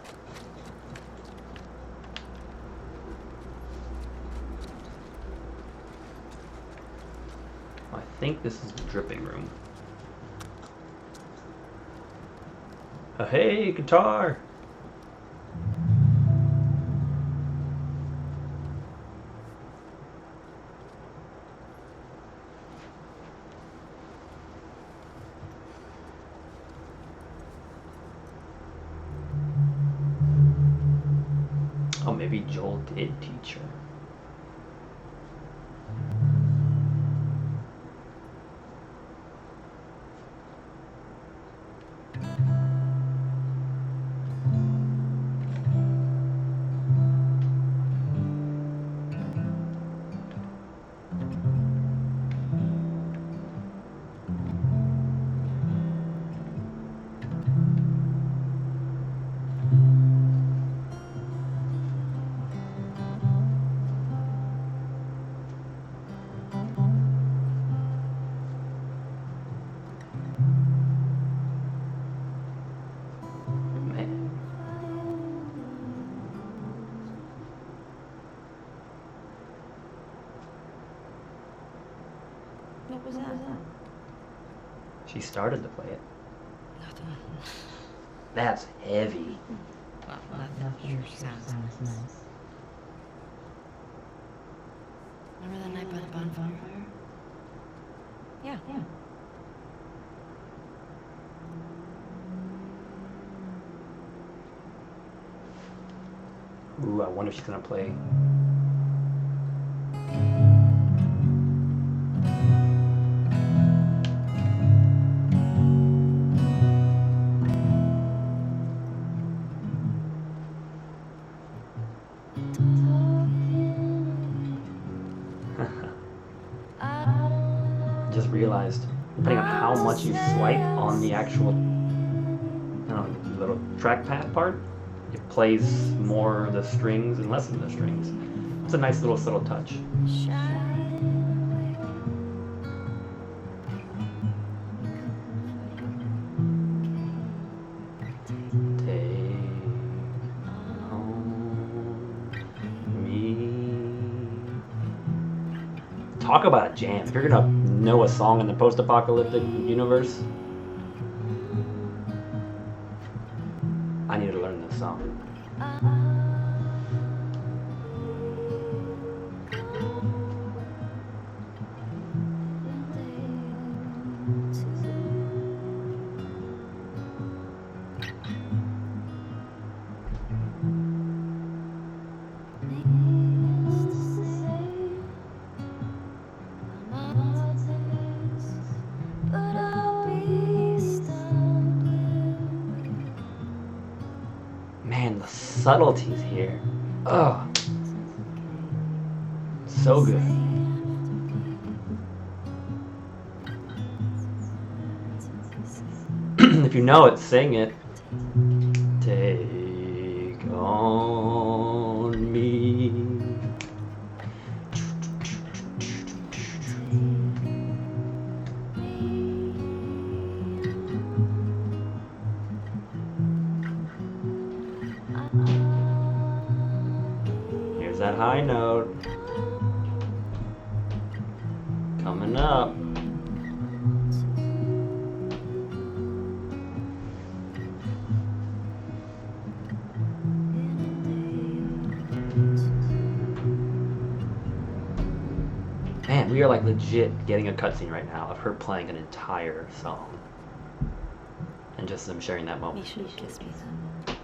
I think this is the dripping room. Oh, hey, guitar! Oh, maybe Joel did teach her. Man. What was that? She started to play it. Nothing. That's heavy. Well, that sure sounds nice. Remember that night by the bonfire? Yeah. Ooh, I wonder if she's gonna play. Just realized, depending on how much you swipe on the actual little trackpad part, it plays more of the strings and less of the strings. It's a nice little subtle touch. Talk about a jam. If you're gonna know a song in the post-apocalyptic universe, I need to learn this song. Man, the subtleties here. Oh, so good. If you know it, sing it. Take on me. Here's that high note. Coming up. Man, we are like legit getting a cutscene right now of her playing an entire song. And just them sharing that moment. You should have kissed me then.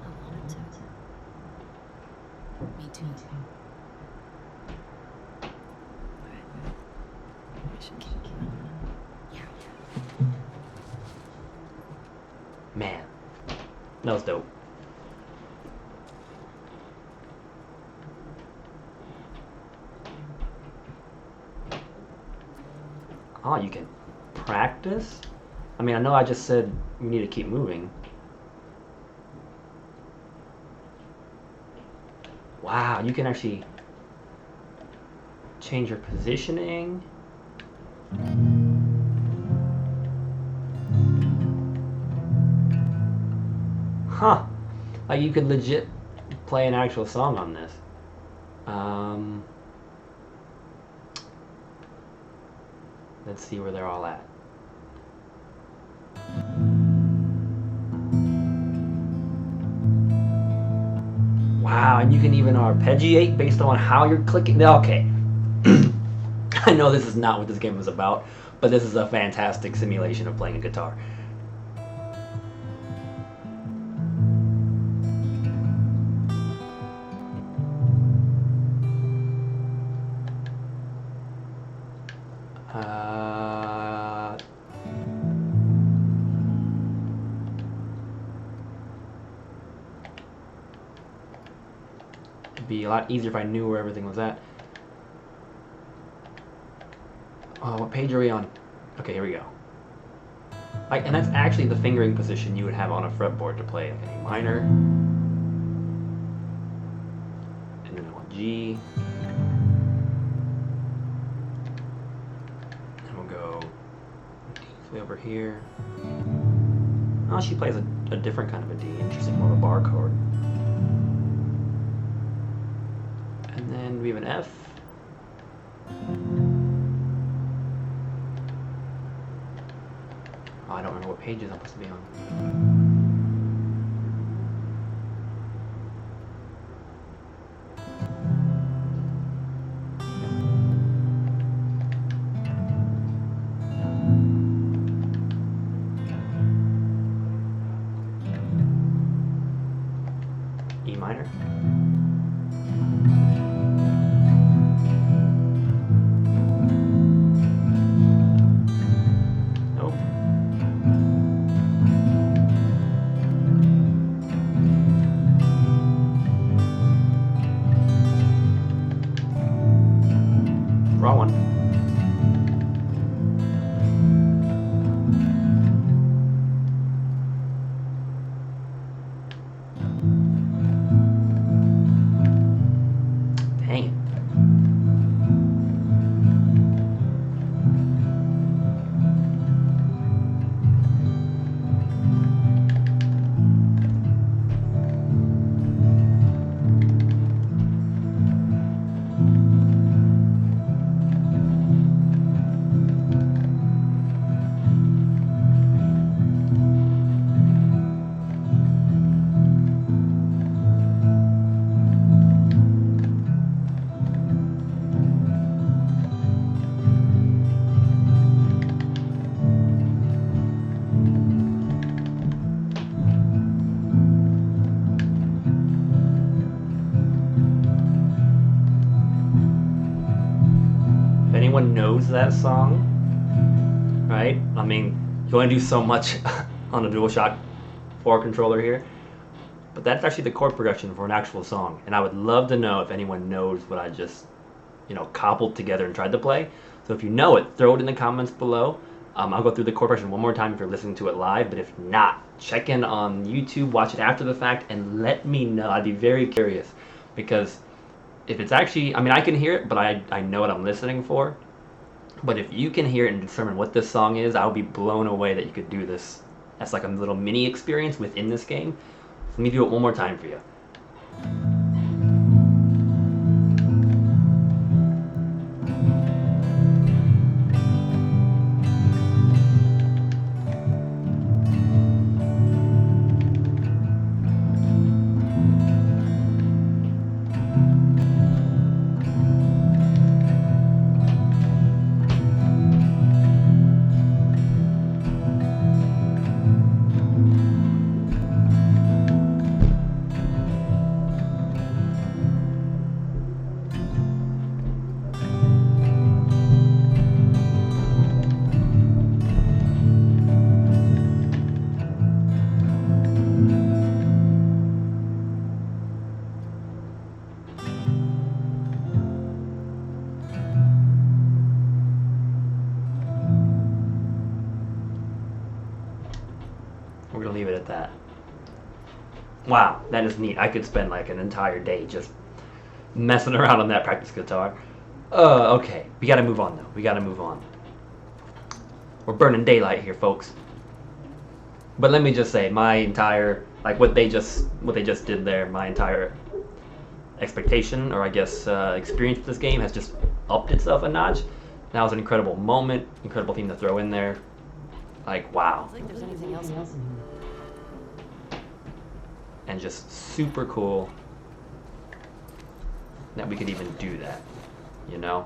I wanted to. Me too. Alright. I should keep it. Yeah. Man, that was dope. Oh, you can practice? I mean, I know I just said we need to keep moving. Wow, you can actually change your positioning. Huh. Like you could legit play an actual song on this. Let's see where they're all at. Wow, and you can even arpeggiate based on how you're clicking. Okay. I know this is not what this game is about, but this is a fantastic simulation of playing a guitar. It'd be a lot easier if I knew where everything was at. Oh, what page are we on? Okay, here we go. And that's actually the fingering position you would have on a fretboard to play like an A minor. And then on G. And we'll go way over here. Oh, she plays a different kind of a D. Interesting, more of a bar chord. And then we have an F. Oh, I don't remember what pages I'm supposed to be on. E minor. Nope. Wrong one. Dang it. anyone knows that song, right? I mean, you only do so much on a DualShock 4 controller here, but that's actually the chord progression for an actual song. And I would love to know if anyone knows what I just, cobbled together and tried to play. So if you know it, throw it in the comments below. I'll go through the chord progression one more time if you're listening to it live, but if not, check in on YouTube, watch it after the fact, and let me know. I'd be very curious, because if it's actually, I mean, I can hear it, but I know what I'm listening for. But if you can hear it and determine what this song is, I'll be blown away that you could do this. That's like a little mini experience within this game. Let me do it one more time for you. We're gonna leave it at that. Wow, that is neat. I could spend like an entire day just messing around on that practice guitar. Okay, we gotta move on though. We gotta move on. We're burning daylight here, folks. But let me just say, my entire, like what they just did there, my entire expectation, or I guess experience with this game has just upped itself a notch. That was an incredible moment, incredible theme to throw in there. Like, wow. I don't think there's anything else in here. And just super cool that we could even do that, you know?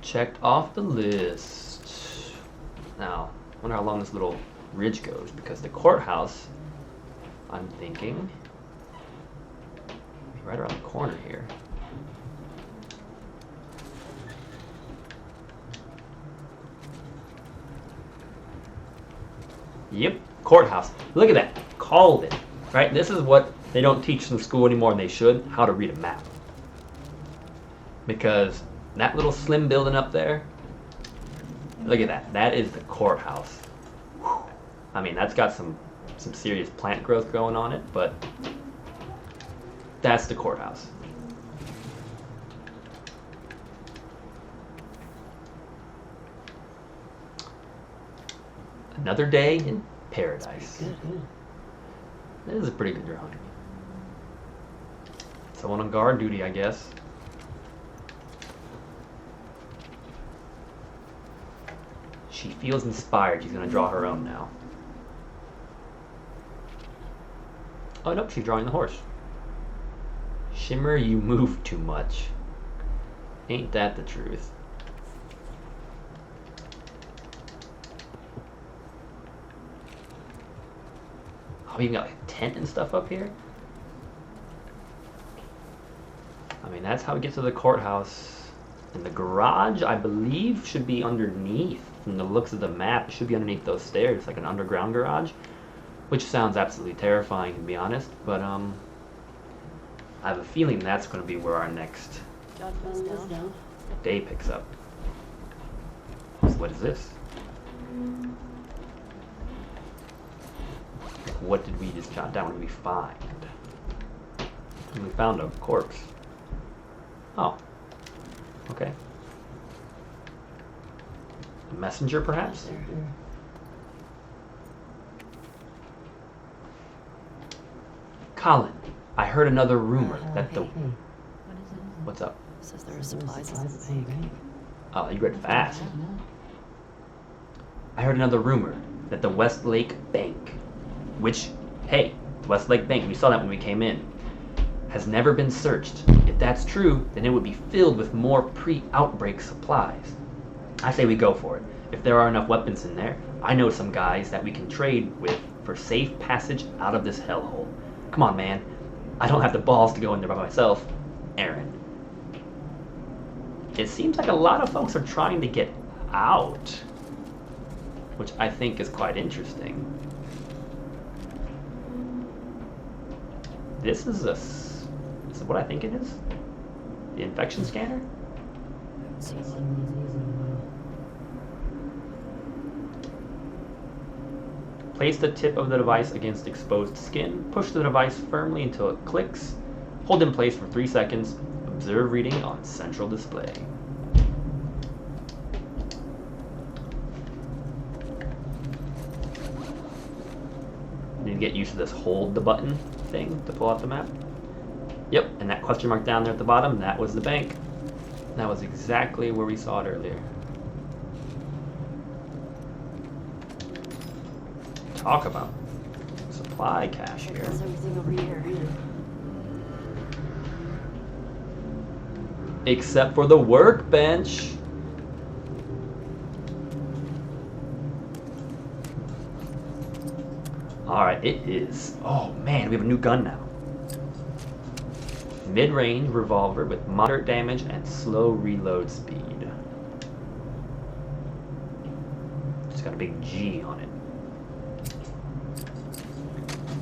Checked off the list. Now, I wonder how long this little ridge goes, because the courthouse, I'm thinking, right around the corner here. Yep, courthouse. Look at that. Called it. Right? This is what they don't teach in school anymore, and they should. How to read a map. Because that little slim building up there, look at that. That is the courthouse. Whew. I mean, that's got some serious plant growth going on it, but that's the courthouse. Another day in paradise. That is a pretty good drawing. Someone on guard duty, I guess. She feels inspired. She's going to draw her own now. Oh, nope, she's drawing the horse. Shimmer, you move too much. Ain't that the truth? Oh, you got like a tent and stuff up here? I mean, that's how we get to the courthouse. And the garage, I believe, should be underneath. From the looks of the map, it should be underneath those stairs, like an underground garage. Which sounds absolutely terrifying, to be honest. But, I have a feeling that's going to be where our next day picks up. So what is this? What did we just jot down? What did we find? We found a corpse. Oh. Okay. A messenger, perhaps? Colin, I heard another rumor that the... What is it? What's up? It says there are supplies in the bank. Oh, you read fast. I heard another rumor that the Westlake Bank, which, hey, the Westlake Bank, we saw that when we came in, has never been searched. If that's true, then it would be filled with more pre-outbreak supplies. I say we go for it. If there are enough weapons in there, I know some guys that we can trade with for safe passage out of this hellhole. Come on, man. I don't have the balls to go in there by myself. Aaron. it seems like a lot of folks are trying to get out, which I think is quite interesting. This is what I think it is? The infection scanner? Place the tip of the device against exposed skin. Push the device firmly until it clicks. Hold in place for 3 seconds. Observe reading on central display. Need to get used to this hold the button thing to pull out the map. Yep, and that question mark down there at the bottom, that was the bank. That was exactly where we saw it earlier. Talk about supply cache here. There's everything over here. Except for the workbench. Alright, it is. Oh man, we have a new gun now. Mid-range revolver with moderate damage and slow reload speed. It's got a big G on it.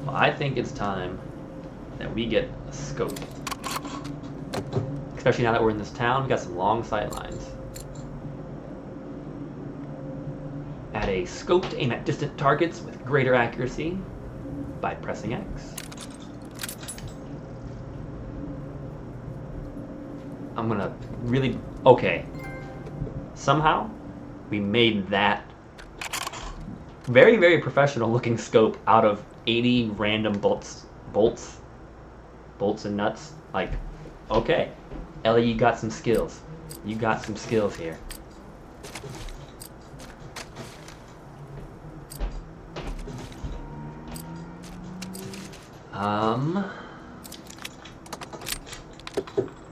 Well, I think it's time that we get a scope. Especially now that we're in this town, we got some long sight lines. Add a scope to aim at distant targets with greater accuracy by pressing X. I'm gonna really... Okay. Somehow, we made that very, very professional looking scope out of 80 random bolts and nuts. Like, okay. Ellie, you got some skills. You got some skills here.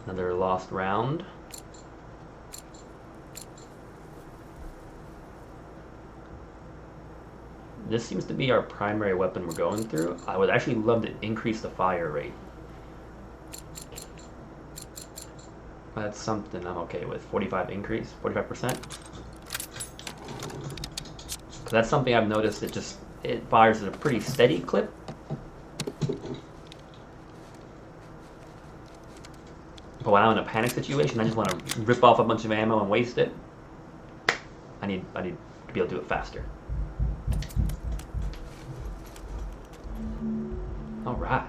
Another lost round. This seems to be our primary weapon we're going through. I would actually love to increase the fire rate. That's something I'm okay with. 45 increase, 45%. That's something I've noticed. It fires at a pretty steady clip. But when I'm in a panic situation, I just want to rip off a bunch of ammo and waste it. I need to be able to do it faster. All right.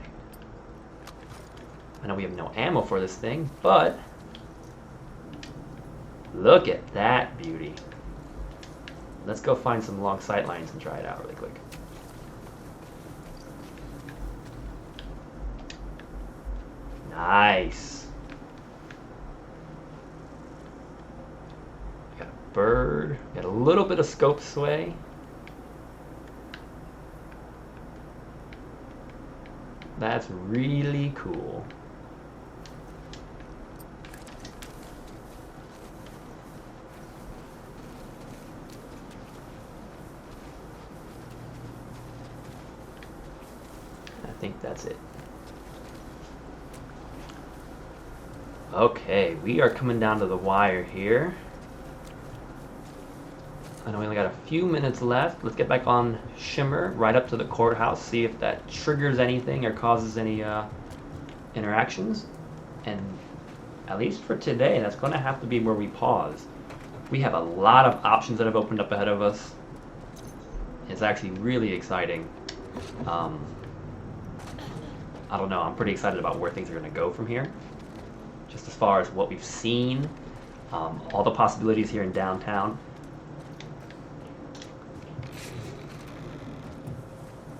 I know we have no ammo for this thing, but look at that beauty. Let's go find some long sight lines and try it out really quick. Nice. Got a bird. Got a little bit of scope sway. That's really cool. I think that's it. Okay, we are coming down to the wire here. I know we only got a few minutes left. Let's get back on Shimmer, right up to the courthouse, see if that triggers anything or causes any interactions. And at least for today, that's going to have to be where we pause. We have a lot of options that have opened up ahead of us. It's actually really exciting. I don't know, I'm pretty excited about where things are going to go from here. Just as far as what we've seen, all the possibilities here in downtown.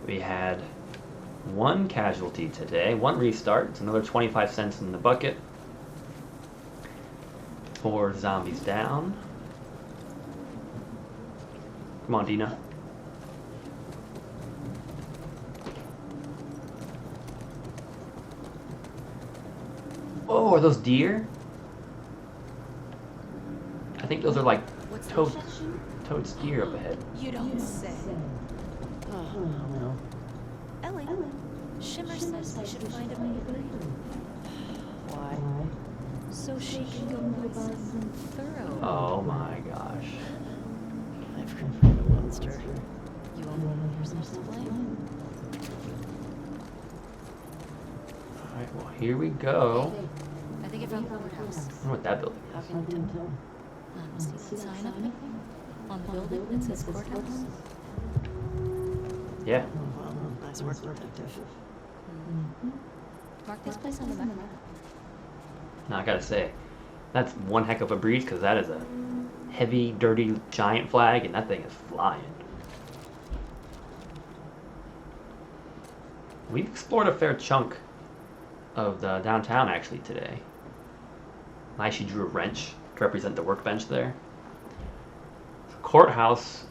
We had one casualty today, one restart. It's another 25 cents in the bucket. 4 zombies down. Come on, Dina. Oh, are those deer? I think those are like Toad's deer up ahead. You don't say. Oh, well. Ellie, Shimmer says we should find a way. Why? so she can go buy some thorough. Oh my gosh. I've confronted a monster. You only yourself to blame. Alright, well here we go. I think I found the courthouse. I wonder what that building How is. can you tell? See that sign up there? On the building that says courthouse? Yeah. Well, nice work, detective. Mark this place on the map. Now I gotta say, that's one heck of a breeze because that is a heavy, dirty, giant flag and that thing is flying. We've explored a fair chunk of the downtown actually today. I actually drew a wrench to represent the workbench there. The courthouse,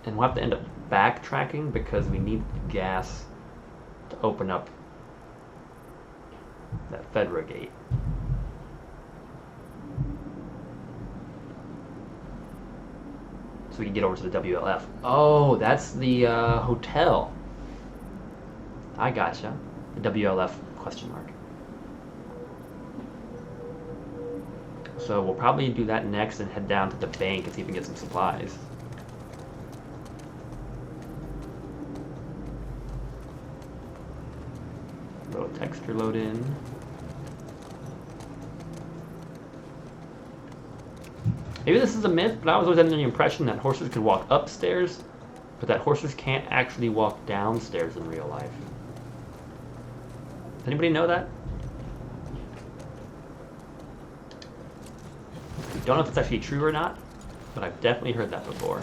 and we'll have to end up backtracking because we need gas to open up that Fedra gate. So we can get over to the WLF. Oh, that's the hotel. I gotcha. The WLF question mark. So we'll probably do that next and head down to the bank and see if we can get some supplies. Little texture load in. Maybe this is a myth, but I was always under the impression that horses could walk upstairs, but that horses can't actually walk downstairs in real life. Does anybody know that? Don't know if it's actually true or not, but I've definitely heard that before.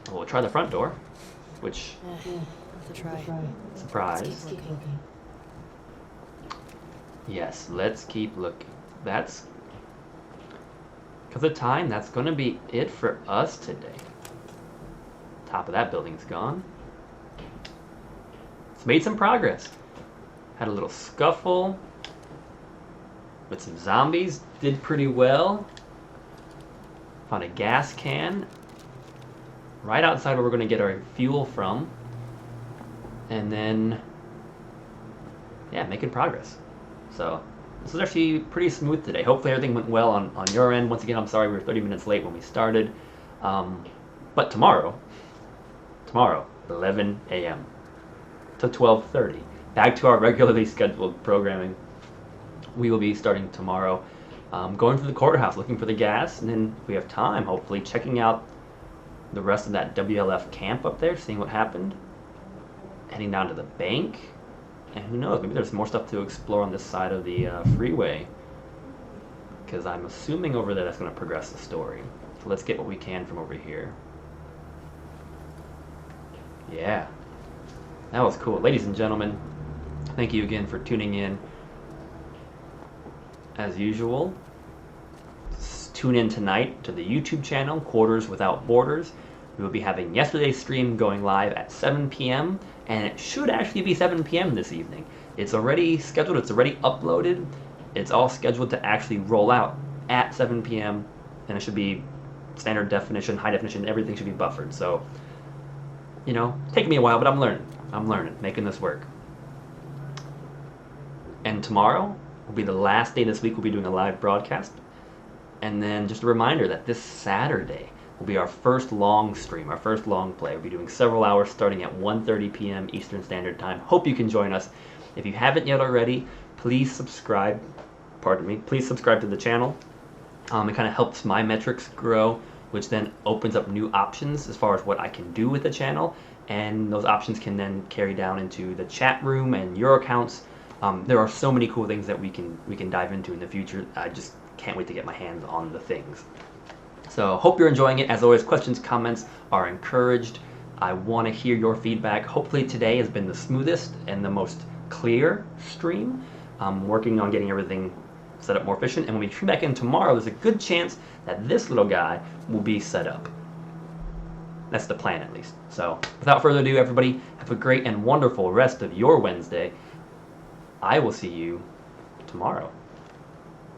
Well, we'll try the front door, which, Worth a try. surprise. Let's keep looking. Yes, let's keep looking. That's, because of time, that's going to be it for us today. Top of that building's gone. It's made some progress. Had a little scuffle with some zombies. Did pretty well. Found a gas can right outside where we're going to get our fuel from. And then, yeah, making progress. So this was actually pretty smooth today. Hopefully everything went well on your end. Once again, I'm sorry we were 30 minutes late when we started. But tomorrow, 11 a.m. to 12:30, back to our regularly scheduled programming. We will be starting tomorrow, going to the courthouse, looking for the gas, and then if we have time, hopefully checking out the rest of that WLF camp up there, seeing what happened, heading down to the bank, and who knows, maybe there's more stuff to explore on this side of the freeway, because I'm assuming over there that's going to progress the story. So let's get what we can from over here. Yeah, that was cool. Ladies and gentlemen, thank you again for tuning in. As usual, tune in tonight to the YouTube channel, Quarters Without Borders. We will be having yesterday's stream going live at 7 p.m. and it should actually be 7 p.m. this evening. It's already scheduled, it's already uploaded. It's all scheduled to actually roll out at 7 p.m. and it should be standard definition, high definition, everything should be buffered. So, you know, taking me a while, but I'm learning, making this work. And tomorrow will be the last day this week we'll be doing a live broadcast. And then just a reminder that this Saturday will be our first long stream, our first long play. We'll be doing several hours starting at 1:30 p.m. Eastern Standard Time. Hope you can join us. If you haven't yet already, please subscribe. Please subscribe to the channel. It kind of helps my metrics grow, which then opens up new options as far as what I can do with the channel. And those options can then carry down into the chat room and your accounts. There are so many cool things that we can dive into in the future. I just can't wait to get my hands on the things. So hope you're enjoying it. As always, questions, comments are encouraged. I want to hear your feedback. Hopefully today has been the smoothest and the most clear stream. I'm working on getting everything set up more efficient. And when we tune back in tomorrow, there's a good chance that this little guy will be set up. That's the plan, at least. So without further ado, everybody, have a great and wonderful rest of your Wednesday. I will see you tomorrow.